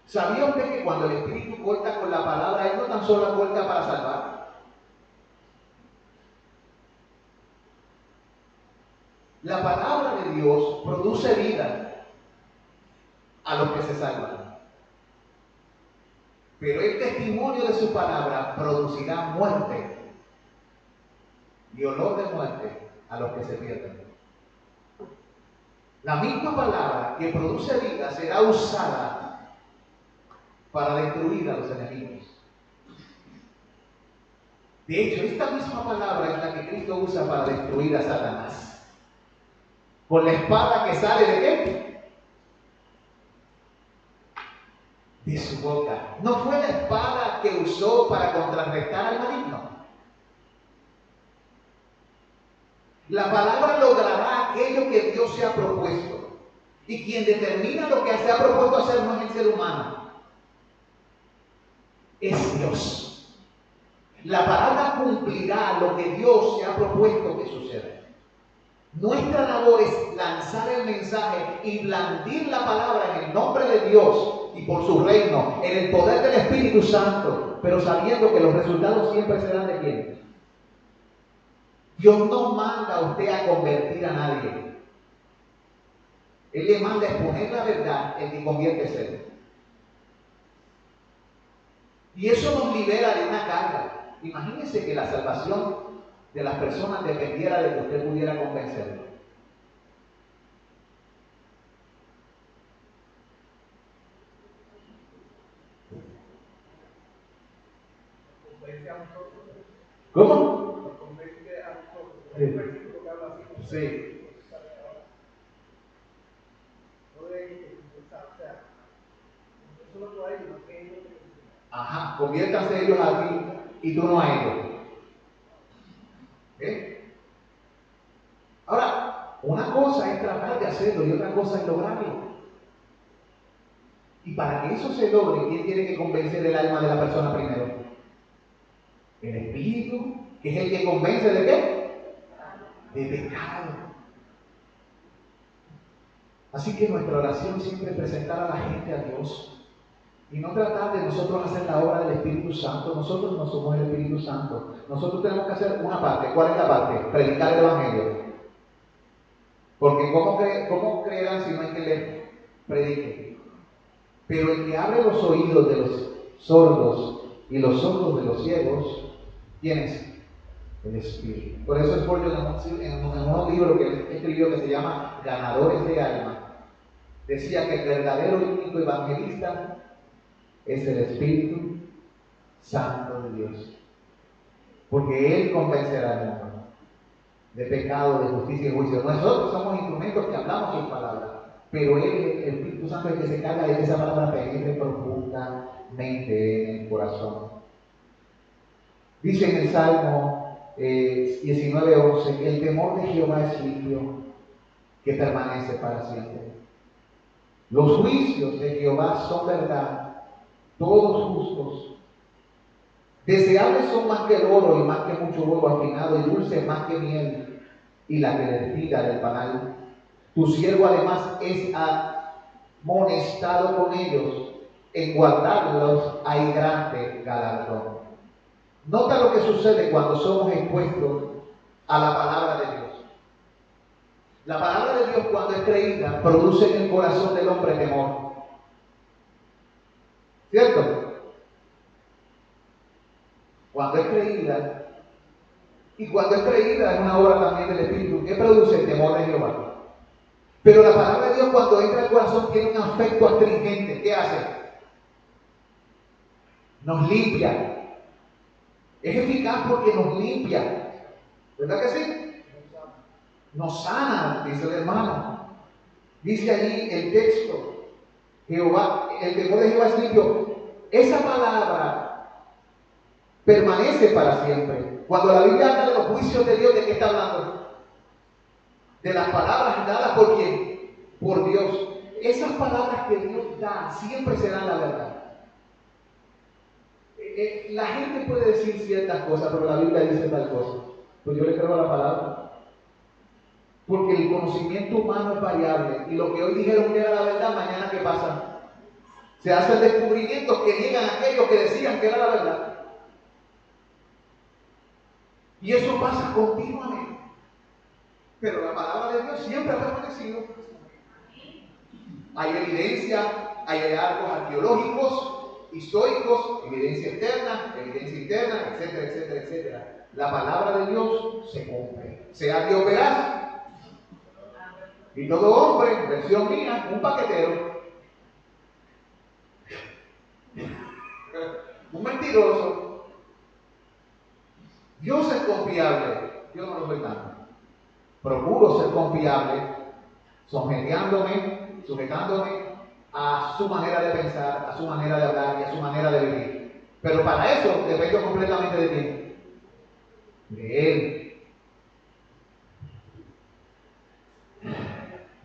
¿Sabía usted que cuando el Espíritu corta con la palabra, Él no tan solo corta para salvar? La palabra de Dios produce vida a los que se salvan. Pero el testimonio de su palabra producirá muerte y olor de muerte a los que se pierden. La misma palabra que produce vida será usada para destruir a los enemigos. De hecho, esta misma palabra es la que Cristo usa para destruir a Satanás. Con la espada que sale de qué? De su boca. ¿No fue la espada que usó para contrarrestar al maligno? La palabra logrará aquello que Dios se ha propuesto. Y quien determina lo que se ha propuesto hacer no es el ser humano, es Dios. La palabra cumplirá lo que Dios se ha propuesto que suceda. Nuestra labor es lanzar el mensaje y blandir la palabra en el nombre de Dios y por su reino, en el poder del Espíritu Santo, pero sabiendo que los resultados siempre serán de quién. Dios no manda a usted a convertir a nadie. Él le manda a exponer la verdad, el que convierte es Él. Y eso nos libera de una carga. Imagínense que la salvación de las personas dependiera de que usted pudiera convencerlo. ¿Cómo? Sí. Ajá, conviértanse ellos a ti y tú no a ellos. Ahora, una cosa es tratar de hacerlo y otra cosa es lograrlo. Y para que eso se logre, ¿quién tiene que convencer el alma de la persona primero? El Espíritu, que es el que convence de qué? De pecado. Así que nuestra oración siempre es presentar a la gente a Dios. Y no tratar de nosotros hacer la obra del Espíritu Santo. Nosotros no somos el Espíritu Santo. Nosotros tenemos que hacer una parte. ¿Cuál es la parte? Predicar el Evangelio. Porque ¿cómo creerán si no hay que les predique? Pero el que abre los oídos de los sordos y los ojos de los ciegos, ¿quién es? El Espíritu. Por eso Spurgeon en un libro que él escribió que se llama Ganadores de Alma, decía que el verdadero y único evangelista es el Espíritu Santo de Dios. Porque Él convencerá al mundo de pecado, de justicia y juicio. Nosotros somos instrumentos que hablamos sus palabras, pero Él, el Espíritu Santo, es el que se encarga de que esa palabra penetre profundamente en el corazón. Dice en el Salmo 19:11, el temor de Jehová es limpio, que permanece para siempre. Los juicios de Jehová son verdad, todos justos. Deseables son más que el oro y más que mucho oro afinado, y dulce más que miel y la que destila del panal. Tu siervo además es amonestado con ellos, en guardarlos hay grande galardón. Nota lo que sucede cuando somos expuestos a la palabra de Dios. La palabra de Dios, cuando es creída, produce en el corazón del hombre temor. ¿Cierto? Cuando es creída, y cuando es creída es una obra también del Espíritu, ¿qué produce? El temor de Jehová. Pero la palabra de Dios, cuando entra al corazón, tiene un afecto astringente. ¿Qué hace? Nos limpia. Es eficaz porque nos limpia. ¿Verdad que sí? Nos sana, dice el hermano. Dice allí el texto, Jehová, el temor de Jehová es limpio. Esa palabra permanece para siempre. Cuando la Biblia habla de los juicios de Dios, ¿de qué está hablando? De las palabras dadas por quién? Por Dios. Esas palabras que Dios da siempre serán la verdad. La gente puede decir ciertas cosas, pero la Biblia dice tal cosa. Pues yo le creo a la palabra. Porque el conocimiento humano es variable. Y lo que hoy dijeron que era la verdad, mañana ¿qué pasa? Se hacen descubrimientos que niegan a aquellos que decían que era la verdad. Y eso pasa continuamente. Pero la palabra de Dios siempre ha permanecido. Hay evidencia, hay hallazgos arqueológicos, históricos, evidencia externa, evidencia interna, etcétera, etcétera, etcétera. La palabra de Dios se cumple. Sea Dios veraz, Y todo hombre, versión mía, un paquetero, un mentiroso. Dios es confiable, yo no lo soy tanto. Procuro ser confiable, sujetándome a su manera de pensar, a su manera de hablar y a su manera de vivir. Pero para eso dependo completamente de quién, de Él.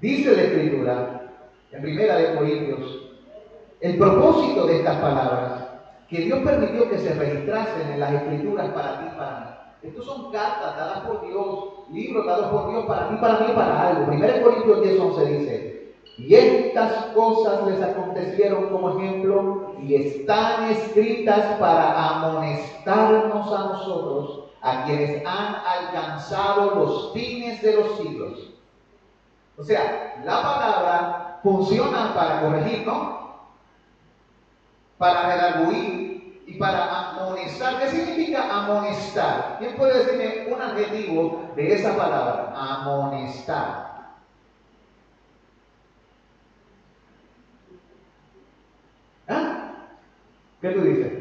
Dice la Escritura, en 1 Corintios, el propósito de estas palabras, que Dios permitió que se registrasen en las Escrituras para ti y para mí. Estos son cartas dadas por Dios, libros dados por Dios para ti, para mí y para algo. 1 Corintios 10:11 dice, y estas cosas les acontecieron como ejemplo y están escritas para amonestarnos a nosotros, a quienes han alcanzado los fines de los siglos. O sea, la palabra funciona para corregir, ¿no? Para redarguir y para amonestar. ¿Qué significa amonestar? ¿Quién puede decirme un adjetivo de esa palabra? Amonestar. ¿Ah? ¿Qué tú dices?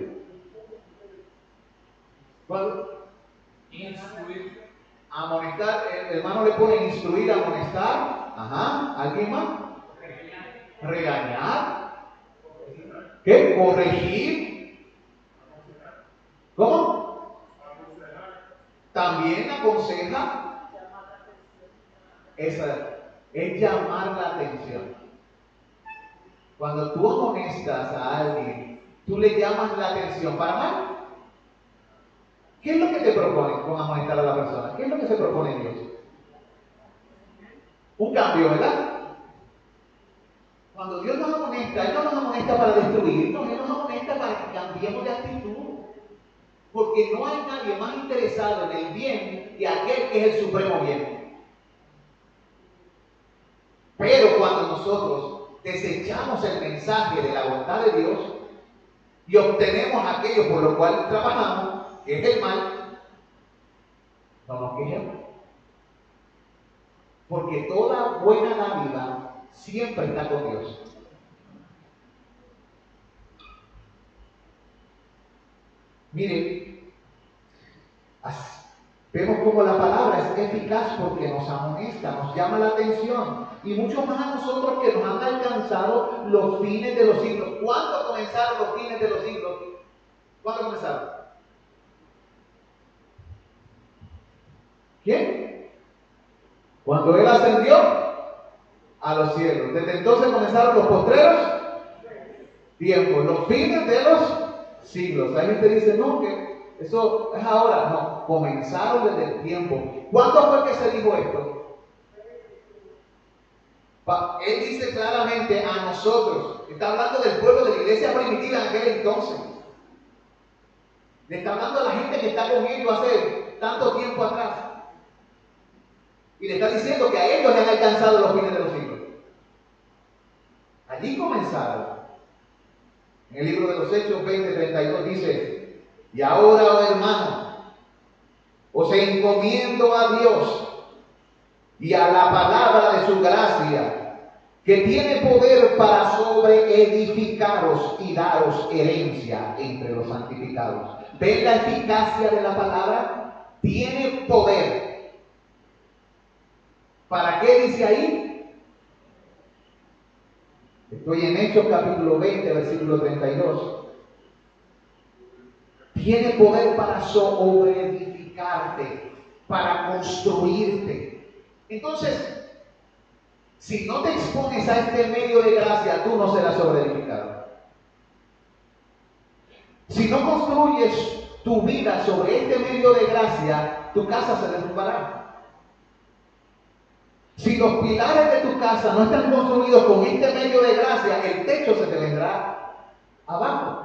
¿Cuál? Instruir. Amonestar, el hermano le pone instruir, amonestar. Ajá. ¿Alguien más? Regañar. ¿Qué? Corregir. ¿Cómo? También aconseja. Esa es llamar la atención. Cuando tú amonestas a alguien, tú le llamas la atención para mal. ¿Qué es lo que te propone con amonestar a la persona? ¿Qué es lo que se propone Dios? Un cambio, ¿verdad? Cuando Dios nos amonesta, Él no nos amonesta para destruirnos, Él nos amonesta para que cambiemos de actitud. Porque no hay nadie más interesado en el bien que aquel que es el supremo bien. Pero cuando nosotros desechamos el mensaje de la bondad de Dios y obtenemos aquello por lo cual trabajamos, que es el mal, no nos quejemos. Porque toda buena dádiva siempre está con Dios. Miren, vemos como la palabra es eficaz porque nos amonesta, nos llama la atención. Y mucho más a nosotros que nos han alcanzado los fines de los siglos. ¿Cuándo comenzaron los fines de los siglos? ¿Cuándo comenzaron? ¿Quién? Cuando Él ascendió a los cielos. Desde entonces comenzaron los postreros tiempos, los fines de los siglos. La gente dice, no, que eso es ahora. No, comenzaron desde el tiempo. ¿Cuándo fue que se dijo esto? Él dice claramente a nosotros, está hablando del pueblo de la iglesia primitiva en aquel entonces. Le está hablando a la gente que está con ellos hace tanto tiempo atrás. Y le está diciendo que a ellos le han alcanzado los fines de los siglos. Allí comenzaron. En el libro de los Hechos 20:32 dice, y ahora, oh hermano, os encomiendo a Dios y a la palabra de su gracia, que tiene poder para sobreedificaros y daros herencia entre los santificados. ¿Ven la eficacia de la palabra? Tiene poder. ¿Para qué dice ahí? Estoy en Hechos capítulo 20, versículo 32. Tiene poder para sobreedificarte, para construirte. Entonces, si no te expones a este medio de gracia, tú no serás sobreedificado. Si no construyes tu vida sobre este medio de gracia, tu casa se derrumbará. Si los pilares de tu casa no están construidos con este medio de gracia, el techo se te vendrá abajo.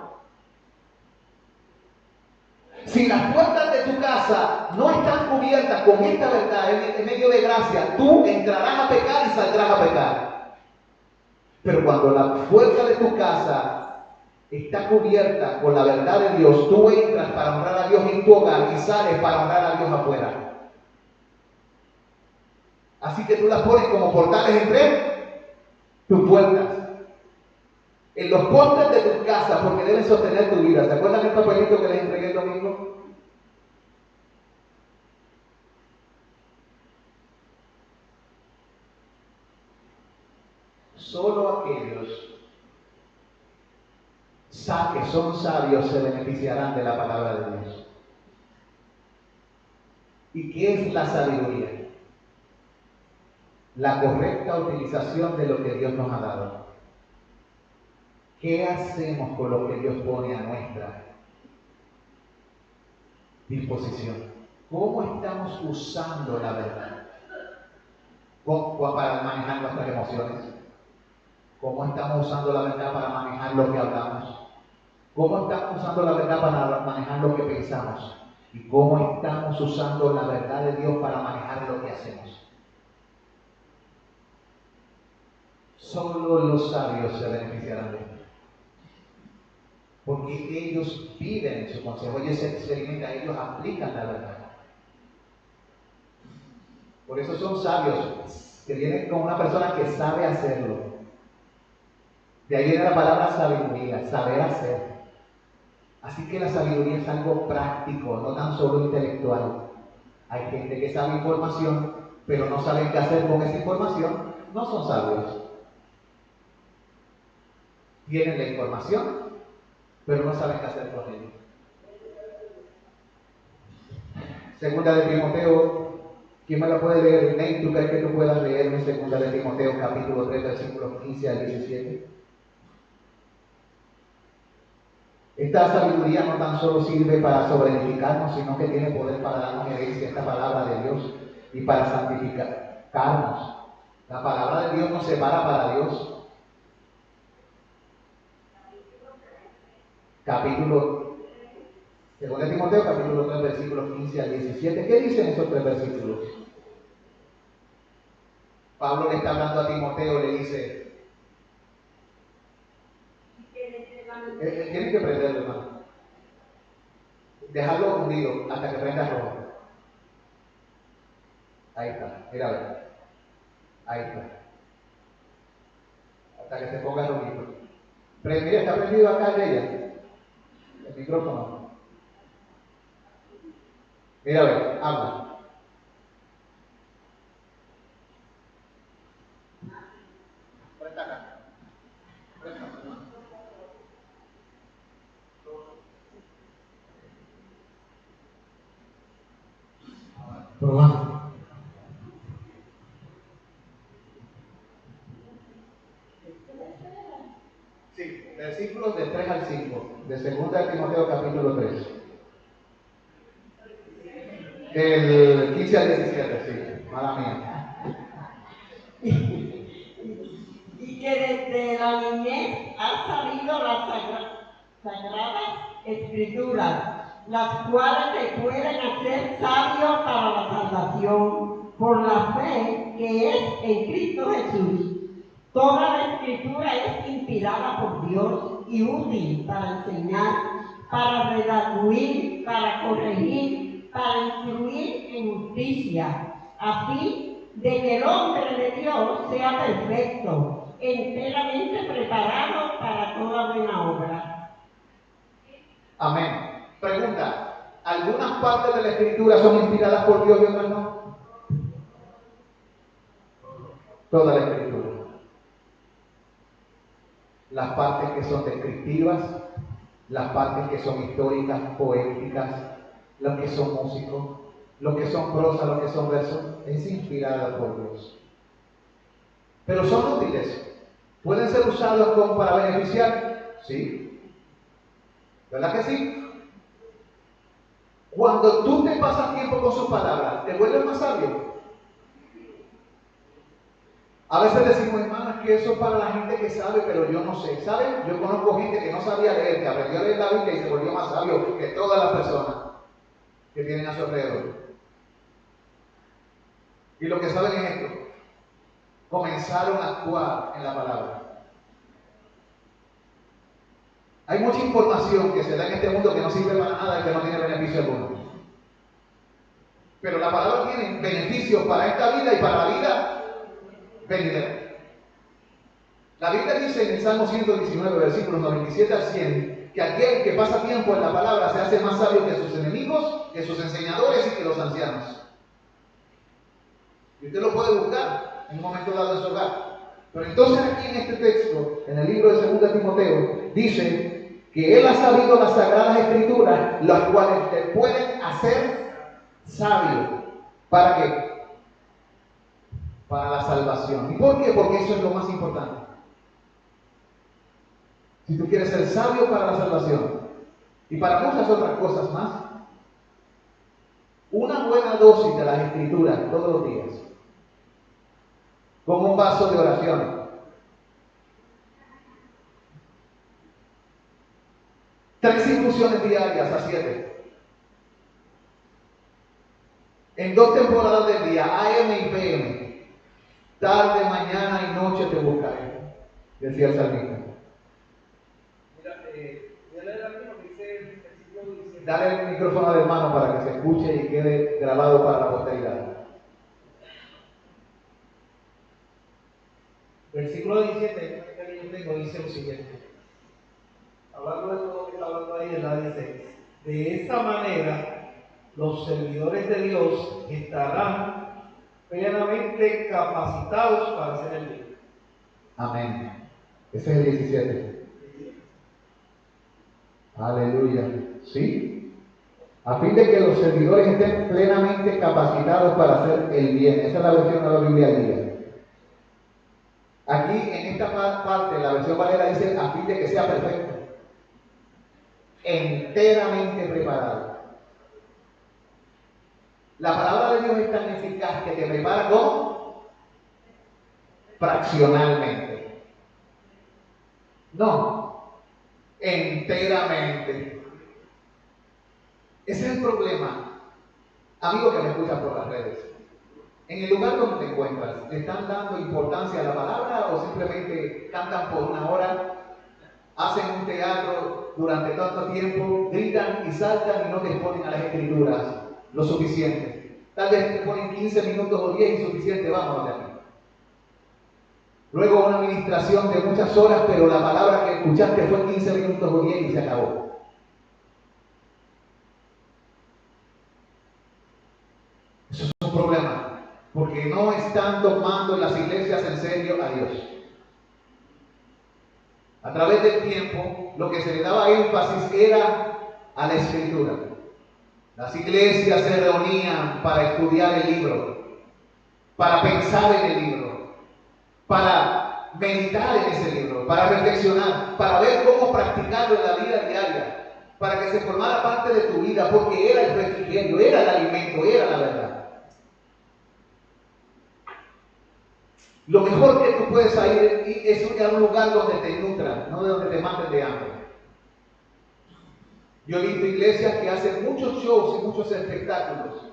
Si las puertas de tu casa no están cubiertas con esta verdad, en medio de gracia, tú entrarás a pecar y saldrás a pecar. Pero cuando la puerta de tu casa está cubierta con la verdad de Dios, tú entras para honrar a Dios en tu hogar y sales para honrar a Dios afuera. Así que tú las pones como portales entre tus puertas, en los postes de tu casa, porque deben sostener tu vida. ¿Se acuerdan del papelito que les entregué el domingo? Solo aquellos que son sabios se beneficiarán de la palabra de Dios. ¿Y qué es la sabiduría? La correcta utilización de lo que Dios nos ha dado. ¿Qué hacemos con lo que Dios pone a nuestra disposición? ¿Cómo estamos usando la verdad? Para manejar nuestras emociones. ¿Cómo estamos usando la verdad para manejar lo que hablamos? ¿Cómo estamos usando la verdad para manejar lo que pensamos? ¿Y cómo estamos usando la verdad de Dios para manejar lo que hacemos? Solo los sabios se beneficiarán de esto. Porque ellos viven en su consejo, ellos se experimentan, ellos aplican la verdad. Por eso son sabios, que vienen con una persona que sabe hacerlo. De ahí viene la palabra sabiduría, saber hacer. Así que la sabiduría es algo práctico, no tan solo intelectual. Hay gente que sabe información, pero no saben qué hacer con esa información, no son sabios. Tienen la información, pero no saben qué hacer con ella. Segunda de Timoteo, ¿quién me la puede leer? Ney, ¿tú crees que tú puedas leerme segunda de Timoteo, capítulo 3, versículos 15 al 17? Esta sabiduría no tan solo sirve para sobreedificarnos, sino que tiene poder para darnos herencia, esta palabra de Dios, y para santificarnos. La palabra de Dios nos separa para Dios. Según de Timoteo, capítulo 3, versículos 15 al 17. ¿Qué dicen esos 3 versículos? Pablo le está hablando a Timoteo, le dice, tienen que prenderlo, hermano. Dejarlo hundido hasta que prenda rojo. Ahí está, mira a ver. Ahí está. Hasta que se ponga rojito. Mira, está prendido acá de ella. El micrófono. Mira a ver, habla. Presta acá. Presta acá. Probando. Sí, versículos de 3 al 5, de 2 de Timoteo capítulo 3. Del 15 al 17, sí, mala mía. Y que desde la niñez has sabido las sagradas escrituras, las cuales te pueden hacer sabio para la salvación por la fe que es en Cristo Jesús. Toda la escritura es inspirada por Dios y útil para enseñar, para redarguir, para corregir, para instruir en justicia, a fin de que el hombre de Dios sea perfecto, enteramente preparado para toda buena obra. Amén. Pregunta, ¿algunas partes de la escritura son inspiradas por Dios y otras no? Toda la escritura. Las partes que son descriptivas, las partes que son históricas, poéticas, los que son músicos, los que son prosa, los que son versos, es inspirada por Dios. Pero son útiles. ¿Pueden ser usados para beneficiar? Sí. ¿Verdad que sí? Cuando tú te pasas tiempo con sus palabras, ¿te vuelves más sabio? A veces decimos, hermanos, que eso es para la gente que sabe, pero yo no sé. ¿Saben? Yo conozco gente que no sabía leer, que aprendió a leer la Biblia y se volvió más sabio que todas las personas que tienen a su alrededor. Y lo que saben es esto. Comenzaron a actuar en la palabra. Hay mucha información que se da en este mundo que no sirve para nada y que no tiene beneficio alguno. Pero la palabra tiene tienen beneficios para esta vida y para la vida venidera. La Biblia dice en el Salmo 119, versículos 97 al 100, que aquel que pasa tiempo en la palabra se hace más sabio que sus enemigos, que sus enseñadores y que los ancianos. Y usted lo puede buscar en un momento dado en su hogar. Pero entonces aquí en este texto, en el libro de 2 Timoteo, dice que él ha sabido las sagradas escrituras, las cuales te pueden hacer sabio. ¿Para qué? Para la salvación. ¿Y por qué? Porque eso es lo más importante. Si tú quieres ser sabio para la salvación y para muchas otras cosas más, una buena dosis de las escrituras todos los días, como un vaso de oración, 3 infusiones diarias a 7, en 2 temporadas del día, AM y PM, tarde, mañana y noche te buscaré, decía el salmista. Dale el micrófono al hermano para que se escuche y quede grabado para la posteridad. Versículo 17, que yo tengo, dice lo siguiente. Hablando de todo lo que está hablando ahí, él dice: de esta manera, los servidores de Dios estarán plenamente capacitados para hacer el bien. Amén. Ese es el 17. Aleluya. ¿Sí? A fin de que los servidores estén plenamente capacitados para hacer el bien. Esa es la versión de la Biblia al día. Aquí en esta parte, la versión Valera dice: a fin de que sea perfecto, enteramente preparado. La palabra de Dios es tan eficaz que te prepara ¿cómo? Fraccionalmente. No, enteramente. Ese es el problema, amigo que me escuchan por las redes. En el lugar donde te encuentras, ¿le están dando importancia a la palabra o simplemente cantan por una hora, hacen un teatro durante tanto tiempo, gritan y saltan y no te exponen a las escrituras lo suficiente? Tal vez te ponen 15 minutos o 10 y suficiente, vámonos de aquí. Luego una administración de muchas horas, pero la palabra que escuchaste fue 15 minutos o 10 y se acabó. Eso es un problema, porque no están tomando en las iglesias en serio a Dios. A través del tiempo, lo que se le daba énfasis era a la escritura. Las iglesias se reunían para estudiar el libro, para pensar en el libro, para meditar en ese libro, para reflexionar, para ver cómo practicarlo en la vida diaria, para que se formara parte de tu vida, porque era el refrigerio, era el alimento, era la verdad. Lo mejor que tú puedes ir es a un lugar donde te nutran, no de donde te maten de hambre. Yo he visto iglesias que hacen muchos shows y muchos espectáculos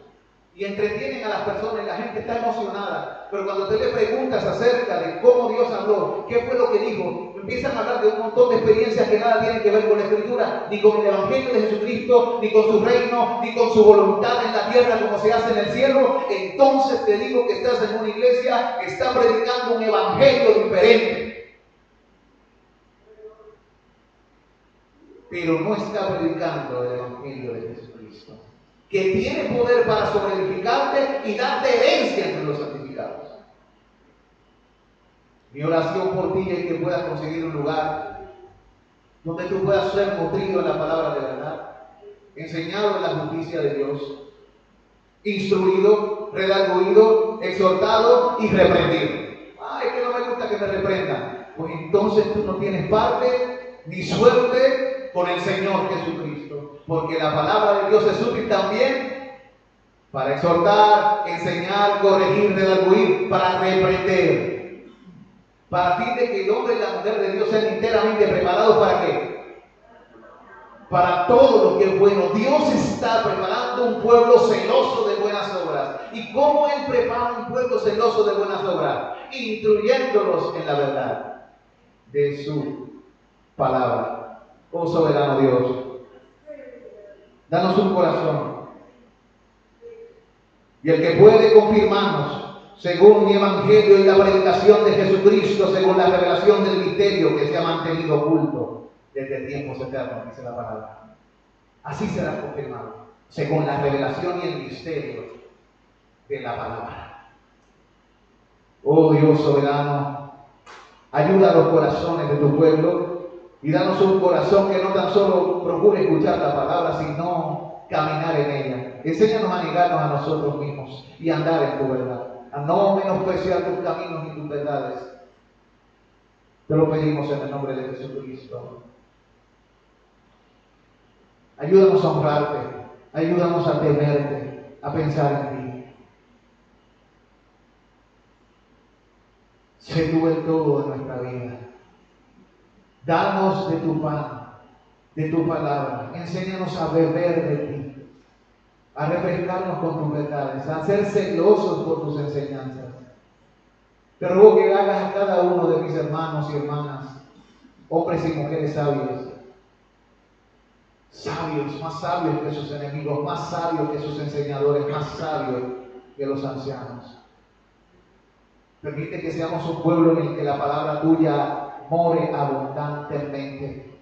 y entretienen a las personas y la gente está emocionada, pero cuando te le preguntas acerca de cómo Dios habló, qué fue lo que dijo, empiezan a hablar de un montón de experiencias que nada tienen que ver con la Escritura, ni con el Evangelio de Jesucristo, ni con su reino, ni con su voluntad en la tierra como se hace en el cielo. Entonces te digo que estás en una iglesia que está predicando un Evangelio diferente, pero no está predicando el Evangelio de Jesucristo, que tiene poder para sobreedificarte y darte herencia entre los santificados. Mi oración por ti es que puedas conseguir un lugar donde tú puedas ser nutrido en la palabra de verdad, enseñado en la justicia de Dios, instruido, redarguido, exhortado y reprendido. Ay, que no me gusta que me reprendan. Pues entonces tú no tienes parte ni suerte con el Señor Jesucristo, porque la palabra de Dios es útil también para exhortar, enseñar, corregir, redarguir, para reprender, para fin de que el hombre y la mujer de Dios sean enteramente preparados. ¿Para qué? Para todo lo que es bueno. Dios está preparando un pueblo celoso de buenas obras. ¿Y cómo Él prepara un pueblo celoso de buenas obras? Instruyéndolos en la verdad de su palabra. Oh soberano Dios, danos un corazón Y el que puede confirmarnos, según mi evangelio y la predicación de Jesucristo, según la revelación del misterio que se ha mantenido oculto desde tiempos eternos, dice la palabra. Así será confirmado, según la revelación y el misterio de la palabra. Oh Dios soberano, ayuda a los corazones de tu pueblo y danos un corazón que no tan solo procure escuchar la palabra, sino caminar en ella. Enséñanos a negarnos a nosotros mismos y andar en tu verdad, a no menospreciar tus caminos ni tus verdades. Te lo pedimos en el nombre de Jesucristo. Ayúdanos a honrarte, ayúdanos a temerte, a pensar en ti. Sé tú el todo de nuestra vida. Danos de tu pan, de tu palabra. Enséñanos a beber de ti, a refrescarnos con tus verdades, a ser celosos por tus enseñanzas. Te ruego que hagas a cada uno de mis hermanos y hermanas, hombres y mujeres sabios, más sabios que sus enemigos, más sabios que sus enseñadores, más sabios que los ancianos. Permite que seamos un pueblo en el que la palabra tuya more abundantemente.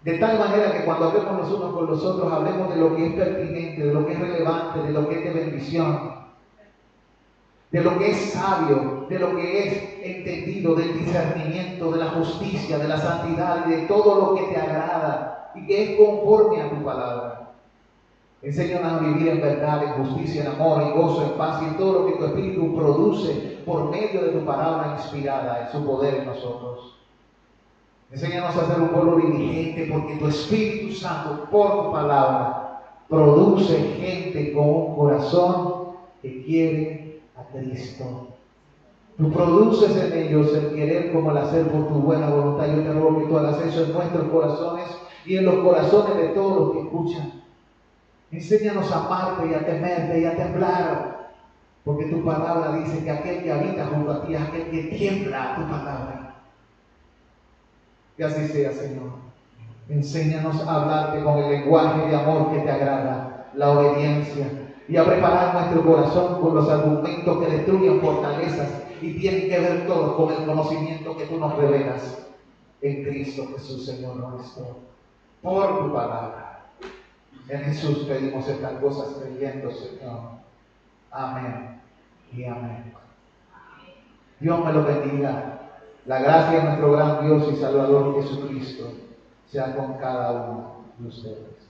De tal manera que cuando hablemos los unos con los otros, hablemos de lo que es pertinente, de lo que es relevante, de lo que es de bendición, de lo que es sabio, de lo que es entendido, del discernimiento, de la justicia, de la santidad y de todo lo que te agrada y que es conforme a tu palabra. Enséñanos a vivir en verdad, en justicia, en amor, en gozo, en paz y en todo lo que tu Espíritu produce por medio de tu palabra inspirada en su poder en nosotros. Enséñanos a ser un pueblo diligente porque tu Espíritu Santo, por tu palabra, produce gente con un corazón que quiere a Cristo. Tú produces en ellos el querer como el hacer por tu buena voluntad. Yo te ruego que tú hagas eso en nuestros corazones y en los corazones de todos los que escuchan. Enséñanos a amarte y a temerte y a temblar, porque tu palabra dice que aquel que habita junto a ti es aquel que tiembla a tu palabra. Que así sea, Señor. Enséñanos a hablarte con el lenguaje de amor que te agrada, la obediencia, y a preparar nuestro corazón con los argumentos que destruyen fortalezas y tienen que ver todos con el conocimiento que tú nos revelas en Cristo Jesús, Señor nuestro, por tu palabra. En Jesús pedimos estas cosas creyendo, Señor. Amén y amén. Dios me lo bendiga. La gracia de nuestro gran Dios y Salvador Jesucristo sea con cada uno de ustedes.